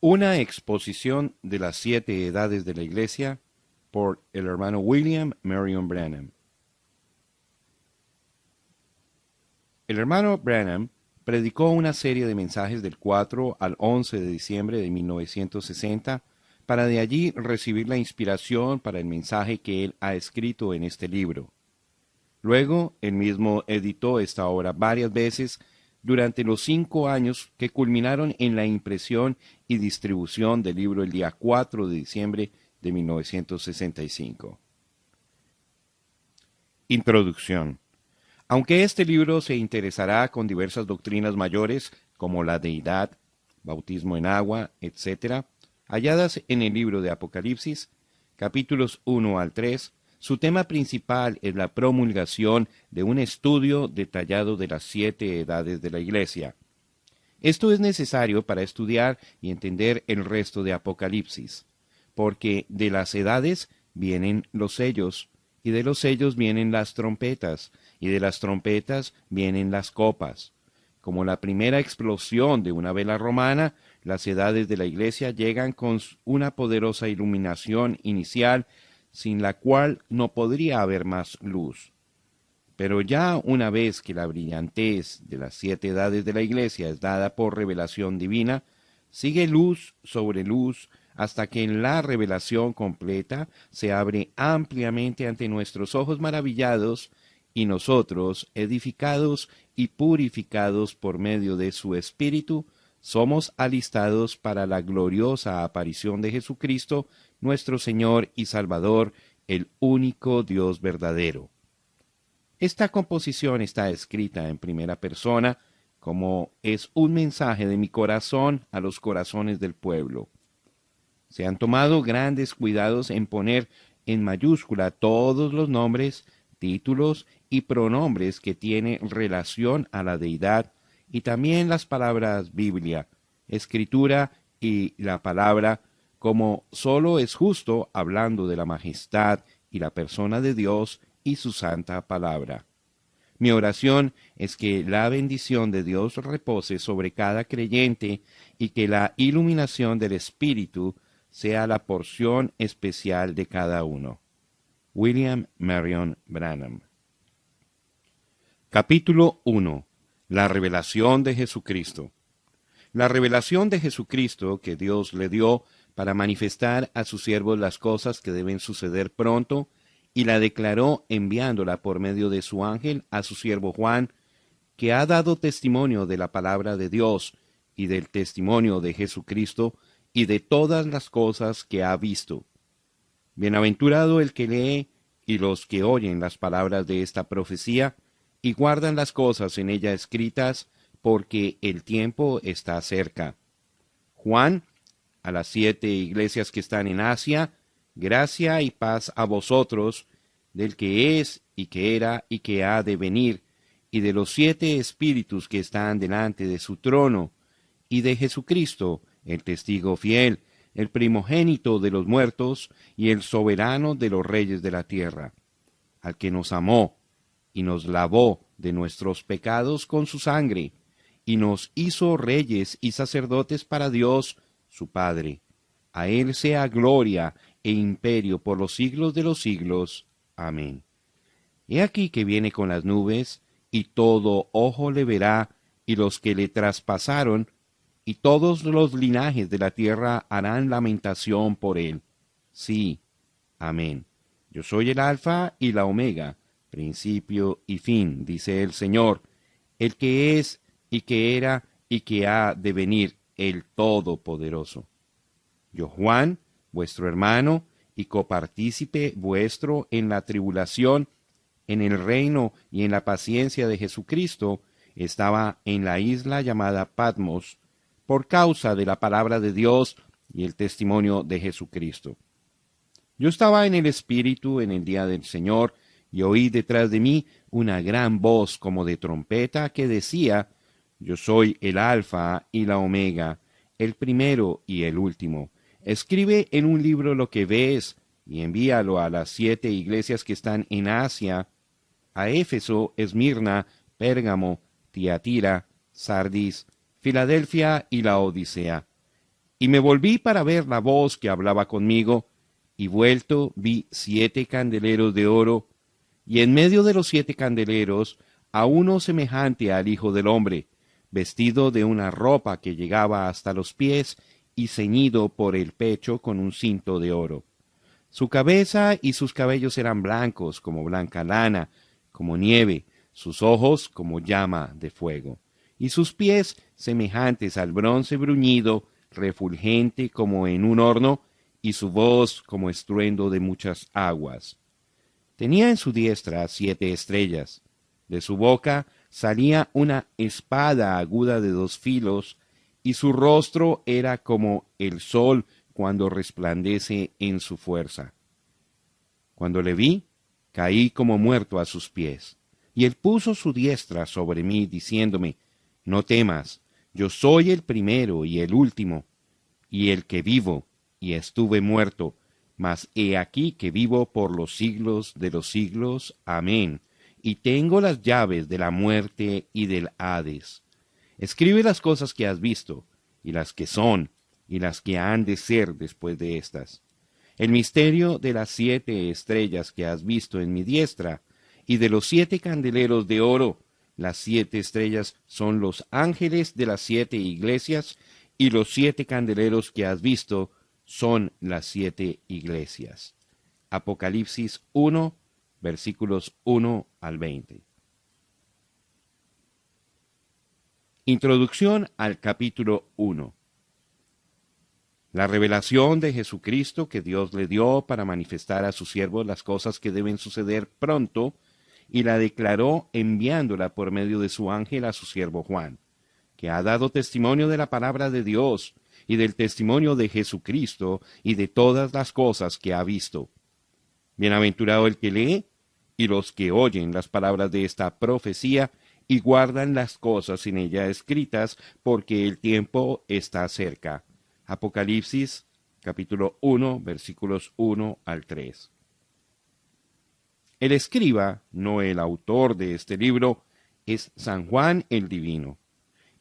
Una exposición de las 7 edades de la Iglesia por el hermano William Marion Branham. El hermano Branham predicó una serie de mensajes del 4 al 11 de diciembre de 1960 para de allí recibir la inspiración para el mensaje que él ha escrito en este libro. Luego, él mismo editó esta obra varias veces durante los 5 años que culminaron en la impresión y distribución del libro el día 4 de diciembre de 1965. Introducción. Aunque este libro se interesará con diversas doctrinas mayores como la deidad, bautismo en agua, etc., halladas en el libro de Apocalipsis, capítulos 1 al 3, su tema principal es la promulgación de un estudio detallado de las 7 edades de la Iglesia. Esto es necesario para estudiar y entender el resto de Apocalipsis, porque de las edades vienen los sellos, y de los sellos vienen las trompetas, y de las trompetas vienen las copas. Como la primera explosión de una vela romana, las edades de la Iglesia llegan con una poderosa iluminación inicial, sin la cual no podría haber más luz. Pero ya una vez que la brillantez de las 7 edades de la Iglesia es dada por revelación divina, sigue luz sobre luz hasta que en la revelación completa se abre ampliamente ante nuestros ojos maravillados y nosotros, edificados y purificados por medio de su Espíritu, somos alistados para la gloriosa aparición de Jesucristo, nuestro Señor y Salvador, el único Dios verdadero. Esta composición está escrita en primera persona, como es un mensaje de mi corazón a los corazones del pueblo. Se han tomado grandes cuidados en poner en mayúscula todos los nombres, títulos y pronombres que tienen relación a la deidad, y también las palabras Biblia, Escritura y la palabra, como sólo es justo hablando de la majestad y la persona de Dios y su santa palabra. Mi oración es que la bendición de Dios repose sobre cada creyente y que la iluminación del Espíritu sea la porción especial de cada uno. William Marion Branham. Capítulo 1. La revelación de Jesucristo. La revelación de Jesucristo que Dios le dio para manifestar a sus siervos las cosas que deben suceder pronto, y la declaró enviándola por medio de su ángel a su siervo Juan, que ha dado testimonio de la palabra de Dios y del testimonio de Jesucristo y de todas las cosas que ha visto. Bienaventurado el que lee y los que oyen las palabras de esta profecía y guardan las cosas en ella escritas, porque el tiempo está cerca. Juan, a las 7 iglesias que están en Asia, gracia y paz a vosotros, del que es, y que era, y que ha de venir, y de los 7 espíritus que están delante de su trono, y de Jesucristo, el testigo fiel, el primogénito de los muertos, y el soberano de los reyes de la tierra, al que nos amó, y nos lavó de nuestros pecados con su sangre, y nos hizo reyes y sacerdotes para Dios, su Padre. A él sea gloria e imperio por los siglos de los siglos. Amén. He aquí que viene con las nubes, y todo ojo le verá, y los que le traspasaron, y todos los linajes de la tierra harán lamentación por él. Sí, amén. Yo soy el Alfa y la Omega, principio y fin, dice el Señor, el que es, y que era, y que ha de venir, el Todopoderoso. Yo, Juan, vuestro hermano, y copartícipe vuestro en la tribulación, en el reino y en la paciencia de Jesucristo, estaba en la isla llamada Patmos, por causa de la palabra de Dios y el testimonio de Jesucristo. Yo estaba en el Espíritu en el día del Señor, y oí detrás de mí una gran voz como de trompeta que decía: Yo soy el Alfa y la Omega, el primero y el último. Escribe en un libro lo que ves, y envíalo a las 7 iglesias que están en Asia, a Éfeso, Esmirna, Pérgamo, Tiatira, Sardis, Filadelfia y la Odisea. Y me volví para ver la voz que hablaba conmigo, y vuelto vi 7 candeleros de oro, y en medio de los 7 candeleros a uno semejante al Hijo del Hombre, vestido de una ropa que llegaba hasta los pies y ceñido por el pecho con un cinto de oro. Su cabeza y sus cabellos eran blancos como blanca lana, como nieve, sus ojos como llama de fuego, y sus pies semejantes al bronce bruñido, refulgente como en un horno, y su voz como estruendo de muchas aguas. Tenía en su diestra 7 estrellas. De su boca salía una espada aguda de 2 filos, y su rostro era como el sol cuando resplandece en su fuerza. Cuando le vi, caí como muerto a sus pies. Y él puso su diestra sobre mí, diciéndome, no temas, yo soy el primero y el último, y el que vivo, y estuve muerto, mas he aquí que vivo por los siglos de los siglos. Amén. Y tengo las llaves de la muerte y del Hades. Escribe las cosas que has visto, y las que son, y las que han de ser después de estas. El misterio de las 7 estrellas que has visto en mi diestra, y de los 7 candeleros de oro. Las 7 estrellas son los ángeles de las 7 iglesias, y los 7 candeleros que has visto son las 7 iglesias. Apocalipsis 1, versículos 1 al 20. Introducción al capítulo 1. La revelación de Jesucristo que Dios le dio para manifestar a sus siervos las cosas que deben suceder pronto, y la declaró enviándola por medio de su ángel a su siervo Juan, que ha dado testimonio de la palabra de Dios, y del testimonio de Jesucristo, y de todas las cosas que ha visto. Bienaventurado el que lee, y los que oyen las palabras de esta profecía, y guardan las cosas en ella escritas, porque el tiempo está cerca. Apocalipsis, capítulo 1, versículos 1 al 3. El escriba, no el autor de este libro, es San Juan el Divino.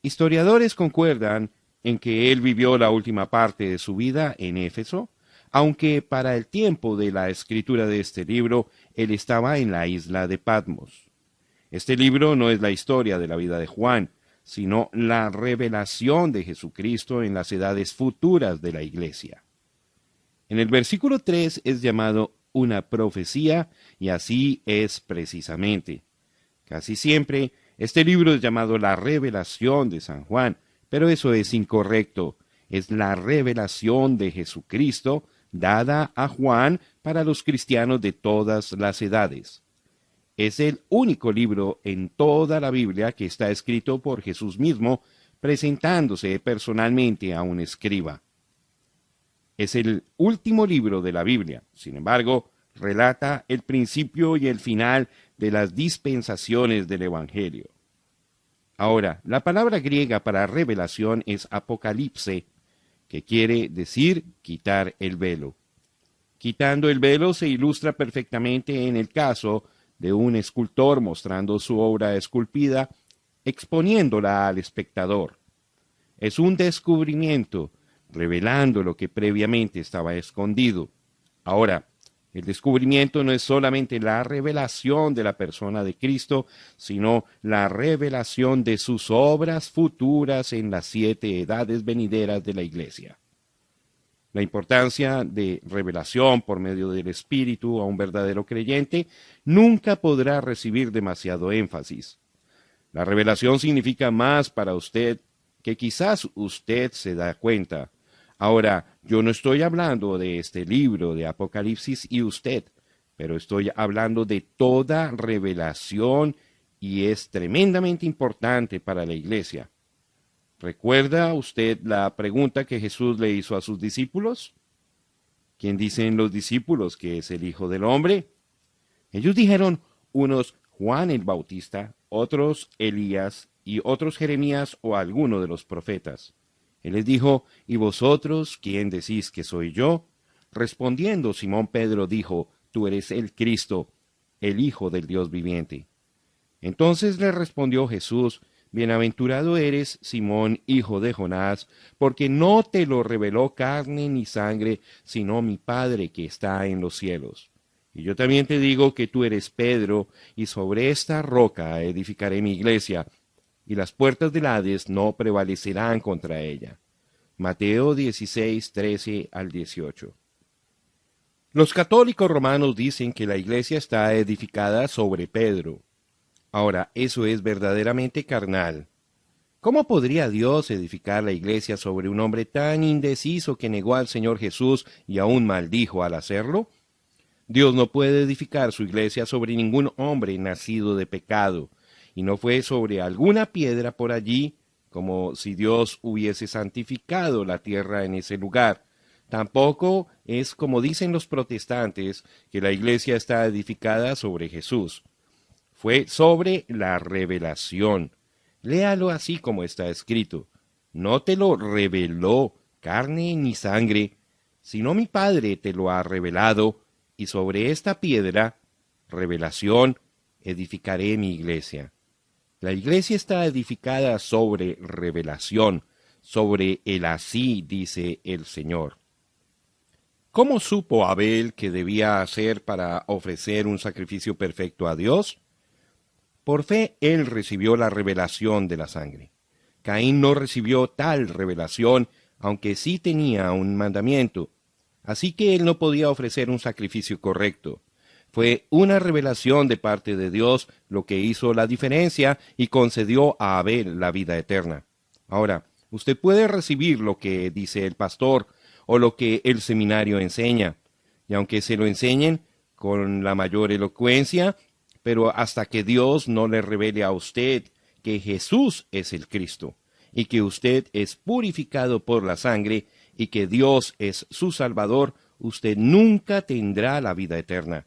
Historiadores concuerdan en que él vivió la última parte de su vida en Éfeso, aunque para el tiempo de la escritura de este libro él estaba en la isla de Patmos. Este libro no es la historia de la vida de Juan, sino la revelación de Jesucristo en las edades futuras de la Iglesia. En el versículo 3 es llamado una profecía, y así es precisamente. Casi siempre este libro es llamado la revelación de San Juan, pero eso es incorrecto. Es la revelación de Jesucristo dada a Juan para los cristianos de todas las edades. Es el único libro en toda la Biblia que está escrito por Jesús mismo, presentándose personalmente a un escriba. Es el último libro de la Biblia, sin embargo, relata el principio y el final de las dispensaciones del Evangelio. Ahora, la palabra griega para revelación es apocalipse, que quiere decir quitar el velo. Quitando el velo se ilustra perfectamente en el caso de un escultor mostrando su obra esculpida, exponiéndola al espectador. Es un descubrimiento, revelando lo que previamente estaba escondido. Ahora, el descubrimiento no es solamente la revelación de la persona de Cristo, sino la revelación de sus obras futuras en las 7 edades venideras de la Iglesia. La importancia de revelación por medio del Espíritu a un verdadero creyente nunca podrá recibir demasiado énfasis. La revelación significa más para usted que quizás usted se da cuenta. Ahora, yo no estoy hablando de este libro de Apocalipsis y usted, pero estoy hablando de toda revelación, y es tremendamente importante para la Iglesia. ¿Recuerda usted la pregunta que Jesús le hizo a sus discípulos? ¿Quién dicen los discípulos que es el Hijo del Hombre? Ellos dijeron, unos Juan el Bautista, otros Elías y otros Jeremías o alguno de los profetas. Él les dijo, ¿y vosotros quién decís que soy yo? Respondiendo, Simón Pedro dijo, tú eres el Cristo, el Hijo del Dios viviente. Entonces le respondió Jesús, Bienaventurado eres, Simón, hijo de Jonás, porque no te lo reveló carne ni sangre, sino mi Padre que está en los cielos. Y yo también te digo que tú eres Pedro, y sobre esta roca edificaré mi iglesia, y las puertas del Hades no prevalecerán contra ella. Mateo 16, 13 al 18. Los católicos romanos dicen que la iglesia está edificada sobre Pedro. Ahora, eso es verdaderamente carnal. ¿Cómo podría Dios edificar la iglesia sobre un hombre tan indeciso que negó al Señor Jesús y aún maldijo al hacerlo? Dios no puede edificar su iglesia sobre ningún hombre nacido de pecado, y no fue sobre alguna piedra por allí, como si Dios hubiese santificado la tierra en ese lugar. Tampoco es como dicen los protestantes, que la iglesia está edificada sobre Jesús. Fue sobre la revelación. Léalo así como está escrito. No te lo reveló carne ni sangre, sino mi Padre te lo ha revelado, y sobre esta piedra, revelación, edificaré mi iglesia. La iglesia está edificada sobre revelación, sobre el así dice el Señor. ¿Cómo supo Abel que debía hacer para ofrecer un sacrificio perfecto a Dios? Por fe él recibió la revelación de la sangre. Caín no recibió tal revelación, aunque sí tenía un mandamiento. Así que él no podía ofrecer un sacrificio correcto. Fue una revelación de parte de Dios lo que hizo la diferencia y concedió a Abel la vida eterna. Ahora, usted puede recibir lo que dice el pastor o lo que el seminario enseña, y aunque se lo enseñen con la mayor elocuencia, pero hasta que Dios no le revele a usted que Jesús es el Cristo, y que usted es purificado por la sangre, y que Dios es su Salvador, usted nunca tendrá la vida eterna.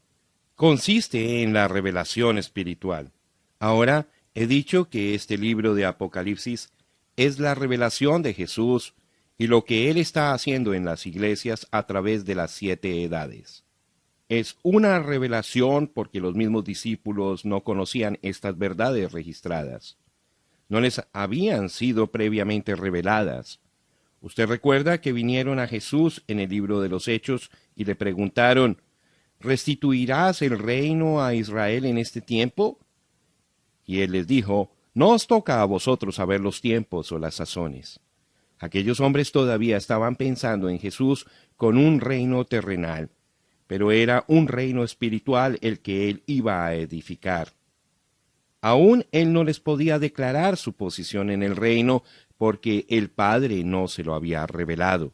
Consiste en la revelación espiritual. Ahora, he dicho que este libro de Apocalipsis es la revelación de Jesús y lo que Él está haciendo en las iglesias a través de las 7 edades. Es una revelación porque los mismos discípulos no conocían estas verdades registradas. No les habían sido previamente reveladas. Usted recuerda que vinieron a Jesús en el libro de los Hechos y le preguntaron, ¿restituirás el reino a Israel en este tiempo? Y él les dijo, no os toca a vosotros saber los tiempos o las sazones. Aquellos hombres todavía estaban pensando en Jesús con un reino terrenal, pero era un reino espiritual el que él iba a edificar. Aún él no les podía declarar su posición en el reino porque el Padre no se lo había revelado.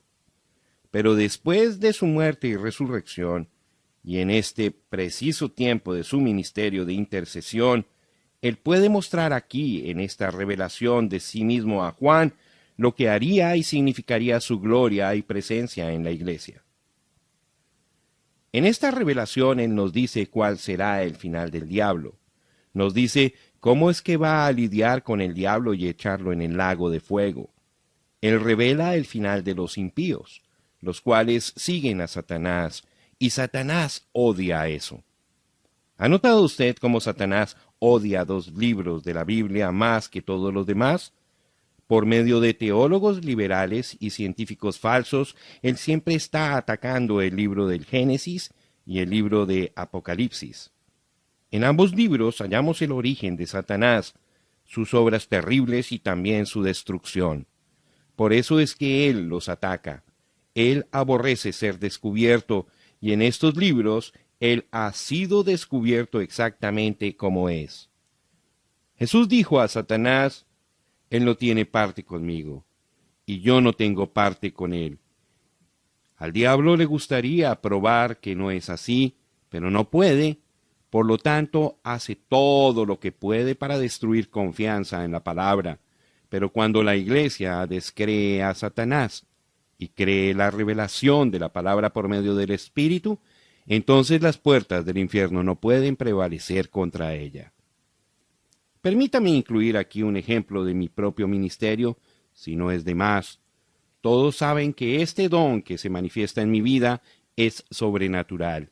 Pero después de su muerte y resurrección, y en este preciso tiempo de su ministerio de intercesión, él puede mostrar aquí, en esta revelación de sí mismo a Juan, lo que haría y significaría su gloria y presencia en la iglesia. En esta revelación él nos dice cuál será el final del diablo. Nos dice cómo es que va a lidiar con el diablo y echarlo en el lago de fuego. Él revela el final de los impíos, los cuales siguen a Satanás, y Satanás odia eso. ¿Ha notado usted cómo Satanás odia 2 libros de la Biblia más que todos los demás? Por medio de teólogos liberales y científicos falsos, él siempre está atacando el libro del Génesis y el libro de Apocalipsis. En ambos libros hallamos el origen de Satanás, sus obras terribles y también su destrucción. Por eso es que él los ataca. Él aborrece ser descubierto, y en estos libros él ha sido descubierto exactamente como es. Jesús dijo a Satanás, él no tiene parte conmigo, y yo no tengo parte con él. Al diablo le gustaría probar que no es así, pero no puede. Por lo tanto, hace todo lo que puede para destruir confianza en la palabra. Pero cuando la iglesia descree a Satanás y cree la revelación de la palabra por medio del Espíritu, entonces las puertas del infierno no pueden prevalecer contra ella. Permítame incluir aquí un ejemplo de mi propio ministerio, si no es de más. Todos saben que este don que se manifiesta en mi vida es sobrenatural.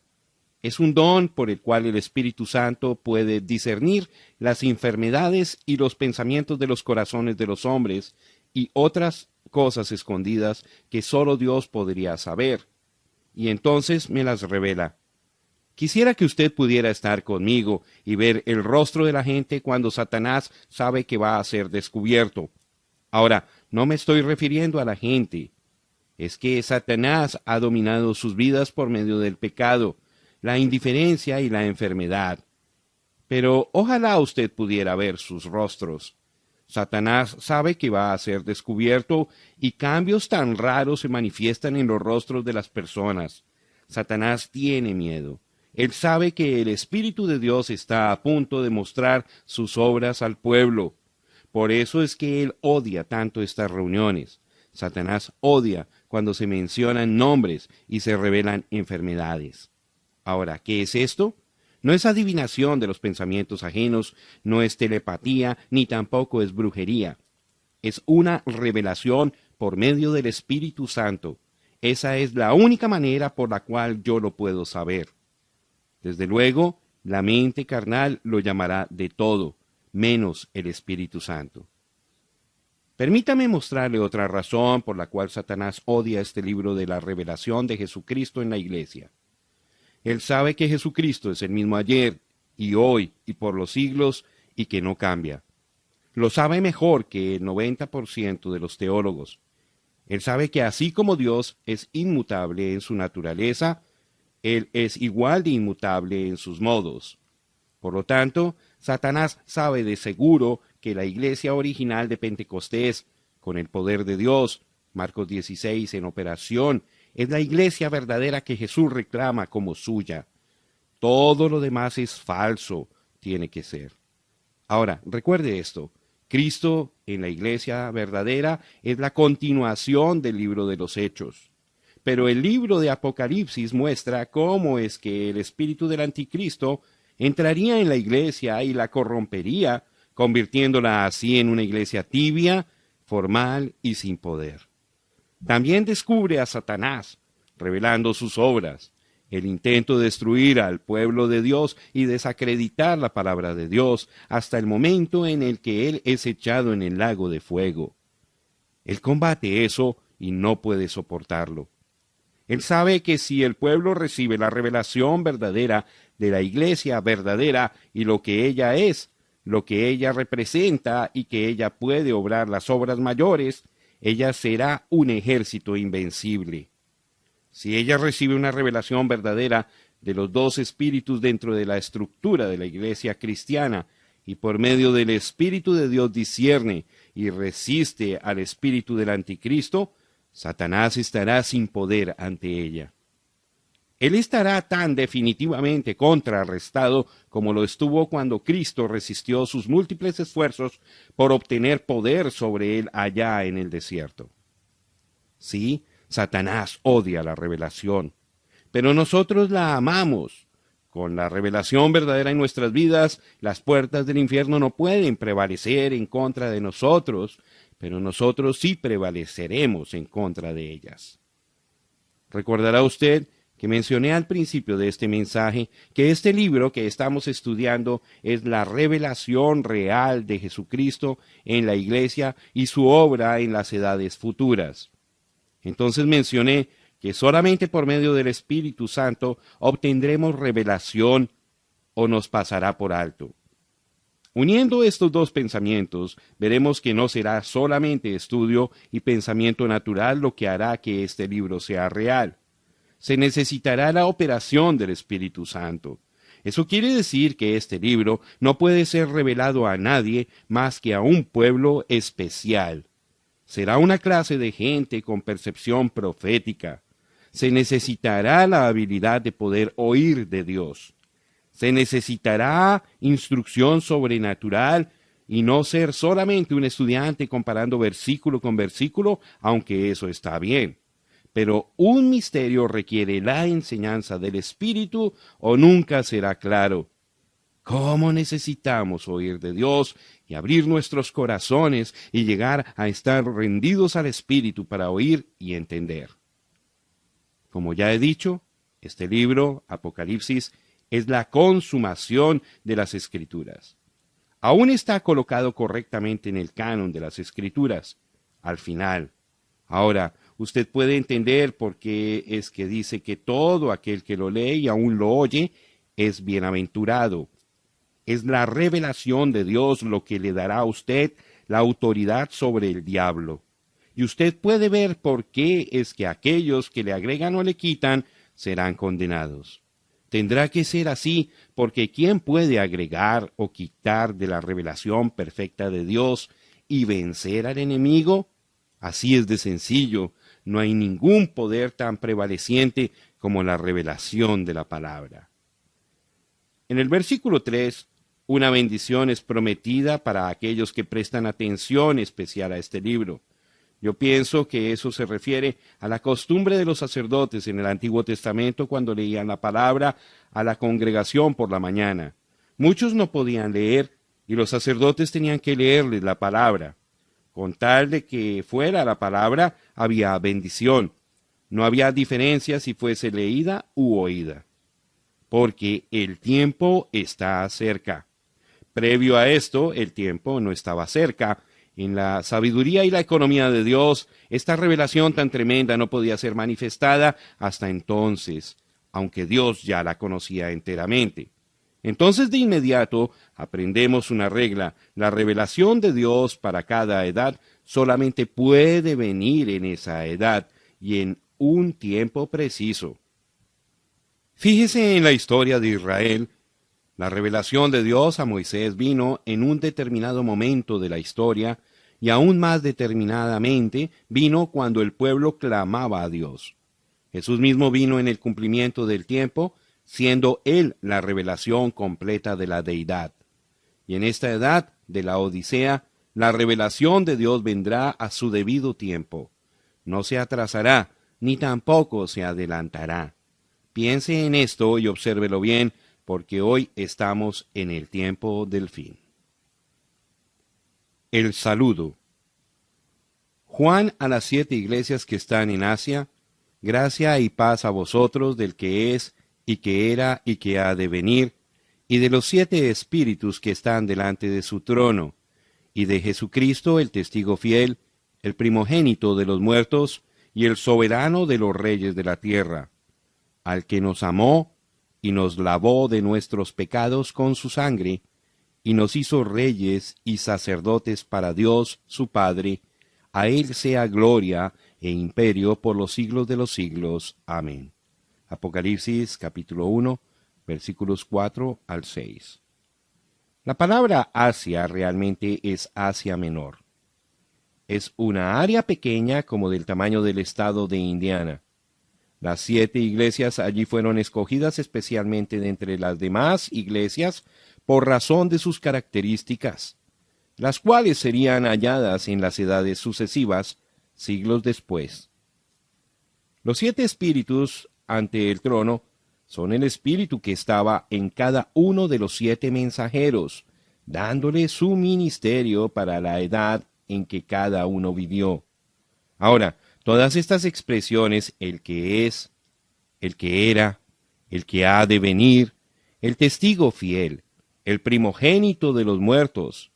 Es un don por el cual el Espíritu Santo puede discernir las enfermedades y los pensamientos de los corazones de los hombres y otras cosas escondidas que solo Dios podría saber. Y entonces me las revela. Quisiera que usted pudiera estar conmigo y ver el rostro de la gente cuando Satanás sabe que va a ser descubierto. Ahora, no me estoy refiriendo a la gente. Es que Satanás ha dominado sus vidas por medio del pecado, la indiferencia y la enfermedad. Pero ojalá usted pudiera ver sus rostros. Satanás sabe que va a ser descubierto y cambios tan raros se manifiestan en los rostros de las personas. Satanás tiene miedo. Él sabe que el Espíritu de Dios está a punto de mostrar sus obras al pueblo. Por eso es que él odia tanto estas reuniones. Satanás odia cuando se mencionan nombres y se revelan enfermedades. Ahora, ¿qué es esto? No es adivinación de los pensamientos ajenos, no es telepatía, ni tampoco es brujería. Es una revelación por medio del Espíritu Santo. Esa es la única manera por la cual yo lo puedo saber. Desde luego, la mente carnal lo llamará de todo, menos el Espíritu Santo. Permítame mostrarle otra razón por la cual Satanás odia este libro de la revelación de Jesucristo en la iglesia. Él sabe que Jesucristo es el mismo ayer, y hoy, y por los siglos, y que no cambia. Lo sabe mejor que el 90% de los teólogos. Él sabe que así como Dios es inmutable en su naturaleza, Él es igual de inmutable en sus modos. Por lo tanto, Satanás sabe de seguro que la iglesia original de Pentecostés, con el poder de Dios, Marcos 16 en operación, es la iglesia verdadera que Jesús reclama como suya. Todo lo demás es falso, tiene que ser. Ahora, recuerde esto. Cristo en la iglesia verdadera es la continuación del libro de los Hechos. Pero el libro de Apocalipsis muestra cómo es que el espíritu del anticristo entraría en la iglesia y la corrompería, convirtiéndola así en una iglesia tibia, formal y sin poder. También descubre a Satanás, revelando sus obras, el intento de destruir al pueblo de Dios y desacreditar la palabra de Dios hasta el momento en el que él es echado en el lago de fuego. Él combate eso y no puede soportarlo. Él sabe que si el pueblo recibe la revelación verdadera de la iglesia verdadera y lo que ella es, lo que ella representa y que ella puede obrar las obras mayores, ella será un ejército invencible. Si ella recibe una revelación verdadera de los dos espíritus dentro de la estructura de la iglesia cristiana y por medio del Espíritu de Dios discierne y resiste al espíritu del anticristo, Satanás estará sin poder ante ella. Él estará tan definitivamente contrarrestado como lo estuvo cuando Cristo resistió sus múltiples esfuerzos por obtener poder sobre él allá en el desierto. Sí, Satanás odia la revelación, pero nosotros la amamos. Con la revelación verdadera en nuestras vidas, las puertas del infierno no pueden prevalecer en contra de nosotros, pero nosotros sí prevaleceremos en contra de ellas. Recordará usted que mencioné al principio de este mensaje que este libro que estamos estudiando es la revelación real de Jesucristo en la iglesia y su obra en las edades futuras. Entonces mencioné que solamente por medio del Espíritu Santo obtendremos revelación o nos pasará por alto. Uniendo estos dos pensamientos, veremos que no será solamente estudio y pensamiento natural lo que hará que este libro sea real. Se necesitará la operación del Espíritu Santo. Eso quiere decir que este libro no puede ser revelado a nadie más que a un pueblo especial. Será una clase de gente con percepción profética. Se necesitará la habilidad de poder oír de Dios. Se necesitará instrucción sobrenatural y no ser solamente un estudiante comparando versículo con versículo, aunque eso está bien. Pero un misterio requiere la enseñanza del Espíritu o nunca será claro. ¿Cómo necesitamos oír de Dios y abrir nuestros corazones y llegar a estar rendidos al Espíritu para oír y entender? Como ya he dicho, Este libro, Apocalipsis, es la consumación de las Escrituras. Aún está colocado correctamente en el canon de las Escrituras, al final. Ahora, usted puede entender por qué es que dice que todo aquel que lo lee y aún lo oye es bienaventurado. Es la revelación de Dios lo que le dará a usted la autoridad sobre el diablo. Y usted puede ver por qué es que aquellos que le agregan o le quitan serán condenados. Tendrá que ser así, porque ¿quién puede agregar o quitar de la revelación perfecta de Dios y vencer al enemigo? Así es de sencillo. No hay ningún poder tan prevaleciente como la revelación de la palabra. En el versículo 3, una bendición es prometida para aquellos que prestan atención especial a este libro. Yo pienso que eso se refiere a la costumbre de los sacerdotes en el Antiguo Testamento cuando leían la palabra a la congregación por la mañana. Muchos no podían leer y los sacerdotes tenían que leerles la palabra. Con tal de que fuera la palabra, había bendición. No había diferencia si fuese leída u oída. Porque el tiempo está cerca. Previo a esto, el tiempo no estaba cerca. En la sabiduría y la economía de Dios, esta revelación tan tremenda no podía ser manifestada hasta entonces, aunque Dios ya la conocía enteramente. Entonces de inmediato aprendemos una regla: la revelación de Dios para cada edad solamente puede venir en esa edad y en un tiempo preciso. Fíjese en la historia de Israel. La revelación de Dios a Moisés vino en un determinado momento de la historia y aún más determinadamente vino cuando el pueblo clamaba a Dios. Jesús mismo vino en el cumplimiento del tiempo, siendo Él la revelación completa de la deidad. Y en esta edad de la Odisea, la revelación de Dios vendrá a su debido tiempo. No se atrasará, ni tampoco se adelantará. Piense en esto y obsérvelo bien, porque hoy estamos en el tiempo del fin. El saludo. Juan a las 7 iglesias que están en Asia: gracia y paz a vosotros del que es, y que era, y que ha de venir, y de los 7 espíritus que están delante de su trono, y de Jesucristo el testigo fiel, el primogénito de los muertos, y el soberano de los reyes de la tierra, al que nos amó, y nos lavó de nuestros pecados con su sangre, y nos hizo reyes y sacerdotes para Dios su Padre. A Él sea gloria e imperio por los siglos de los siglos. Amén. Apocalipsis capítulo 1, versículos 4 al 6. La palabra Asia realmente es Asia Menor. Es una área pequeña como del tamaño del estado de Indiana. Las 7 iglesias allí fueron escogidas especialmente de entre las demás iglesias por razón de sus características, las cuales serían halladas en las edades sucesivas, siglos después. Los 7 espíritus ante el trono son el espíritu que estaba en cada uno de los 7 mensajeros, dándole su ministerio para la edad en que cada uno vivió. Ahora, todas estas expresiones, el que es, el que era, el que ha de venir, el testigo fiel, el primogénito de los muertos,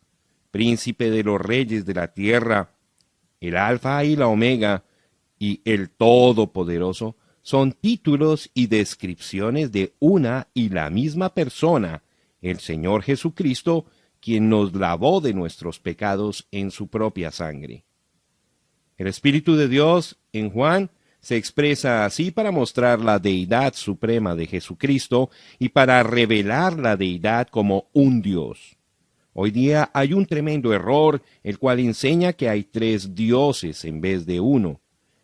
príncipe de los reyes de la tierra, el alfa y la omega, y el todopoderoso, son títulos y descripciones de una y la misma persona, el Señor Jesucristo, quien nos lavó de nuestros pecados en su propia sangre. El Espíritu de Dios, en Juan, se expresa así para mostrar la deidad suprema de Jesucristo y para revelar la deidad como un Dios. Hoy día hay un tremendo error, el cual enseña que hay 3 dioses en vez de uno.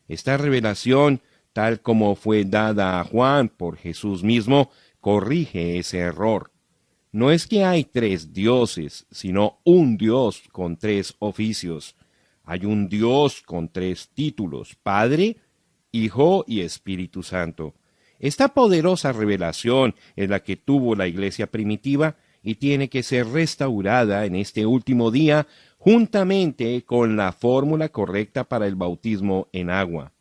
Esta revelación, tal como fue dada a Juan por Jesús mismo, corrige ese error. No es que hay 3 dioses, sino un Dios con 3 oficios. Hay un Dios con 3 títulos: Padre, Hijo y Espíritu Santo. Esta poderosa revelación es la que tuvo la iglesia primitiva y tiene que ser restaurada en este último día, juntamente con la fórmula correcta para el bautismo en agua.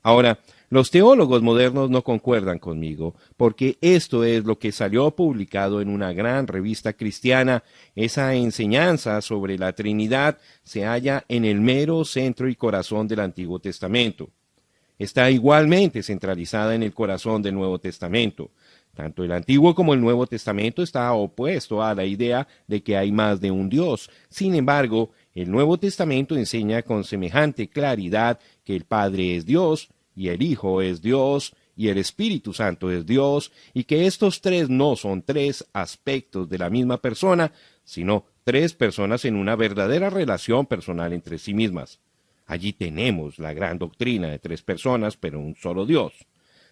Ahora, Los teólogos modernos no concuerdan conmigo, porque esto es lo que salió publicado en una gran revista cristiana. Esa enseñanza sobre la Trinidad se halla en el mero centro y corazón del Antiguo Testamento. Está igualmente centralizada en el corazón del Nuevo Testamento. Tanto el Antiguo como el Nuevo Testamento está opuesto a la idea de que hay más de un Dios. Sin embargo, el Nuevo Testamento enseña con semejante claridad que el Padre es Dios, y el Hijo es Dios, y el Espíritu Santo es Dios, y que estos tres no son tres aspectos de la misma persona, sino tres personas en una verdadera relación personal entre sí mismas. Allí tenemos la gran doctrina de tres personas, pero un solo Dios.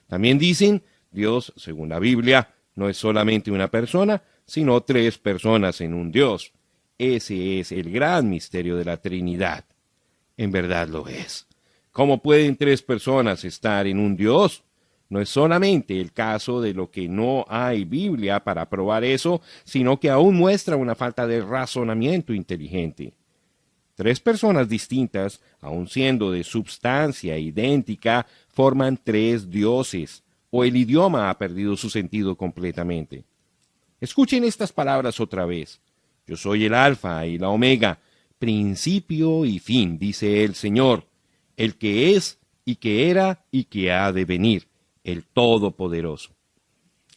También dicen, Dios, según la Biblia, no es solamente una persona, sino tres personas en un Dios. Ese es el gran misterio de la Trinidad. En verdad lo es. ¿Cómo pueden tres personas estar en un Dios? No es solamente el caso de lo que no hay Biblia para probar eso, sino que aún muestra una falta de razonamiento inteligente. Tres personas distintas, aun siendo de substancia idéntica, forman tres dioses, o el idioma ha perdido su sentido completamente. Escuchen estas palabras otra vez. Yo soy el Alfa y la Omega, principio y fin, dice el Señor, el que es y que era y que ha de venir, el Todopoderoso.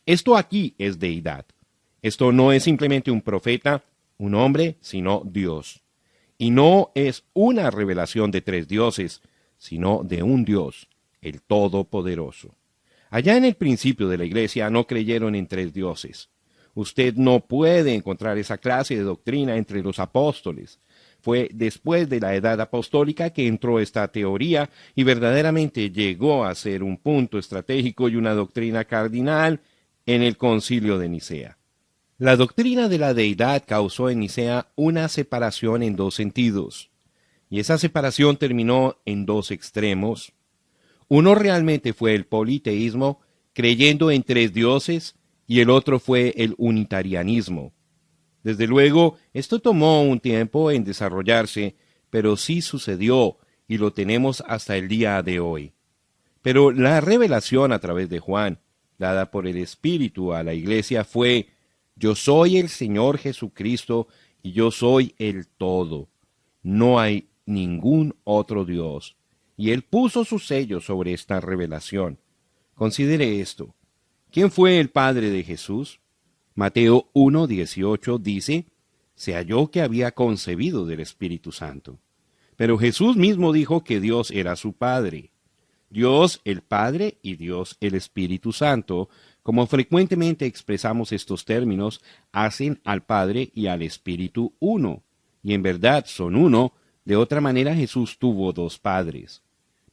Esto aquí es deidad. Esto no es simplemente un profeta, un hombre, sino Dios. Y no es una revelación de tres dioses, sino de un Dios, el Todopoderoso. Allá en el principio de la Iglesia no creyeron en tres dioses. Usted no puede encontrar esa clase de doctrina entre los apóstoles. Fue después de la edad apostólica que entró esta teoría y verdaderamente llegó a ser un punto estratégico y una doctrina cardinal en el Concilio de Nicea. La doctrina de la deidad causó en Nicea una separación en dos sentidos, y esa separación terminó en dos extremos. Uno realmente fue el politeísmo, creyendo en tres dioses, y el otro fue el unitarianismo. Desde luego, esto tomó un tiempo en desarrollarse, pero sí sucedió, y lo tenemos hasta el día de hoy. Pero la revelación a través de Juan, dada por el Espíritu a la Iglesia, fue: yo soy el Señor Jesucristo, y yo soy el todo. No hay ningún otro Dios. Y Él puso su sello sobre esta revelación. Considere esto. ¿Quién fue el Padre de Jesús? Mateo 1:18 dice, se halló que había concebido del Espíritu Santo. Pero Jesús mismo dijo que Dios era su Padre. Dios el Padre y Dios el Espíritu Santo, como frecuentemente expresamos estos términos, hacen al Padre y al Espíritu uno. Y en verdad son uno, de otra manera Jesús tuvo dos padres.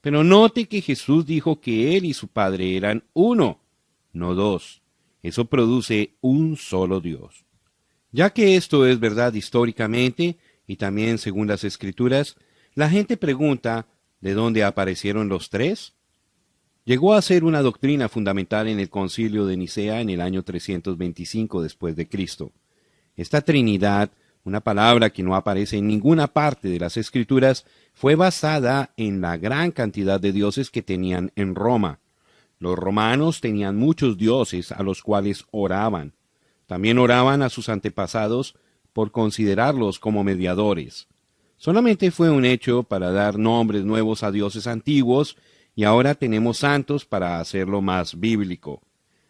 Pero note que Jesús dijo que Él y su Padre eran uno, no dos. Eso produce un solo Dios. Ya que esto es verdad históricamente, y también según las Escrituras, la gente pregunta, ¿de dónde aparecieron los tres? Llegó a ser una doctrina fundamental en el Concilio de Nicea en el año 325 después de Cristo. Esta Trinidad, una palabra que no aparece en ninguna parte de las Escrituras, fue basada en la gran cantidad de dioses que tenían en Roma. Los romanos tenían muchos dioses a los cuales oraban. También oraban a sus antepasados por considerarlos como mediadores. Solamente fue un hecho para dar nombres nuevos a dioses antiguos, y ahora tenemos santos para hacerlo más bíblico.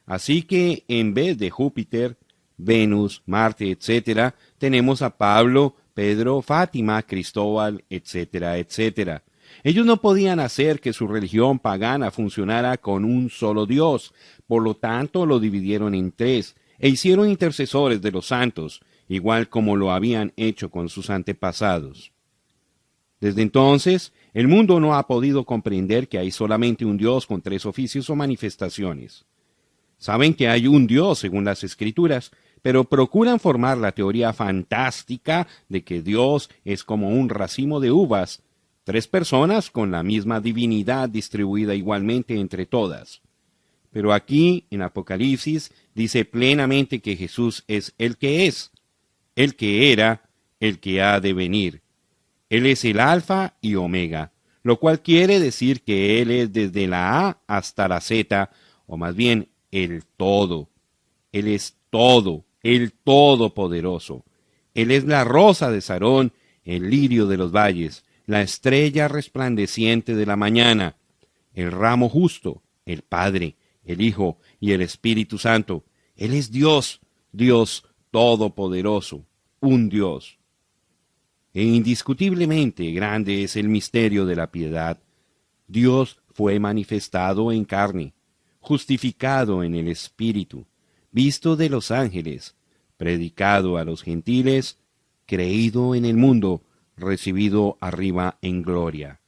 Así que en vez de Júpiter, Venus, Marte, etc., tenemos a Pablo, Pedro, Fátima, Cristóbal, etcétera, etcétera. Ellos no podían hacer que su religión pagana funcionara con un solo Dios, por lo tanto lo dividieron en tres, e hicieron intercesores de los santos, igual como lo habían hecho con sus antepasados. Desde entonces, el mundo no ha podido comprender que hay solamente un Dios con tres oficios o manifestaciones. Saben que hay un Dios según las Escrituras, pero procuran formar la teoría fantástica de que Dios es como un racimo de uvas, tres personas con la misma divinidad distribuida igualmente entre todas. Pero aquí, en Apocalipsis, dice plenamente que Jesús es, el que era, el que ha de venir. Él es el Alfa y Omega. lo cual quiere decir que Él es desde la A hasta la Z, o más bien el todo. Él es todo, el todopoderoso. Él es la rosa de Sarón, el lirio de los valles, la estrella resplandeciente de la mañana, el ramo justo, el Padre, el Hijo y el Espíritu Santo. Él es Dios, Dios todopoderoso, un Dios. E indiscutiblemente grande es el misterio de la piedad. Dios fue manifestado en carne, justificado en el Espíritu, visto de los ángeles, predicado a los gentiles, creído en el mundo, recibido arriba en gloria.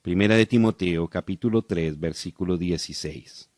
Primera de Timoteo, capítulo 3, versículo 16.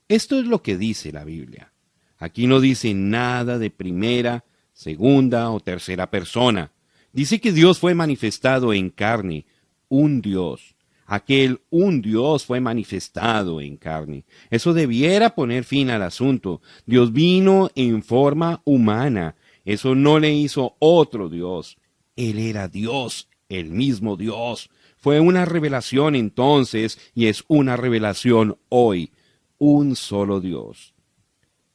Esto es lo que dice la Biblia. Aquí no dice nada de primera, segunda o tercera persona. Dice que Dios fue manifestado en carne, un Dios. Aquel un Dios fue manifestado en carne. Eso debiera poner fin al asunto. Dios vino en forma humana. Eso no le hizo otro Dios. Él era Dios, el mismo Dios. Fue una revelación entonces y es una revelación hoy. Un solo Dios.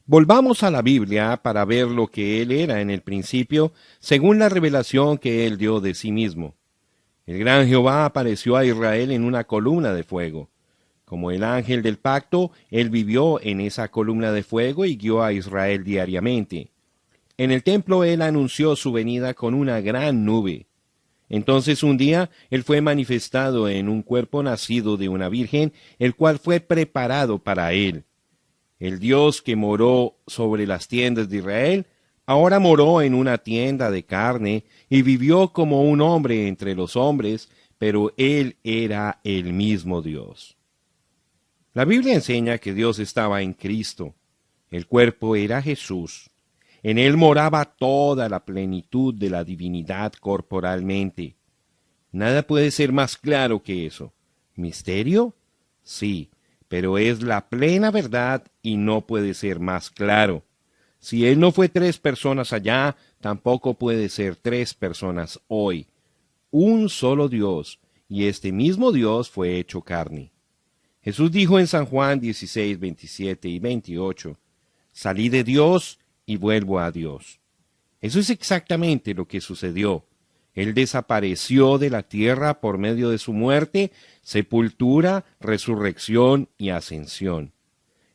Volvamos a la Biblia para ver lo que Él era en el principio, según la revelación que Él dio de sí mismo. El gran Jehová apareció a Israel en una columna de fuego. Como el ángel del pacto, Él vivió en esa columna de fuego y guió a Israel diariamente. En el templo Él anunció su venida con una gran nube. Entonces un día Él fue manifestado en un cuerpo nacido de una virgen, el cual fue preparado para Él. El Dios que moró sobre las tiendas de Israel, ahora moró en una tienda de carne y vivió como un hombre entre los hombres, pero Él era el mismo Dios. La Biblia enseña que Dios estaba en Cristo. El cuerpo era Jesús. En Él moraba toda la plenitud de la divinidad corporalmente. Nada puede ser más claro que eso. ¿Misterio? Sí, pero es la plena verdad y no puede ser más claro. Si Él no fue 3 personas allá, tampoco puede ser 3 personas hoy. Un solo Dios, y este mismo Dios fue hecho carne. Jesús dijo en San Juan 16, 27 y 28, «Salí de Dios y vuelvo a Dios». Eso es exactamente lo que sucedió. Él desapareció de la tierra por medio de su muerte, sepultura, resurrección y ascensión.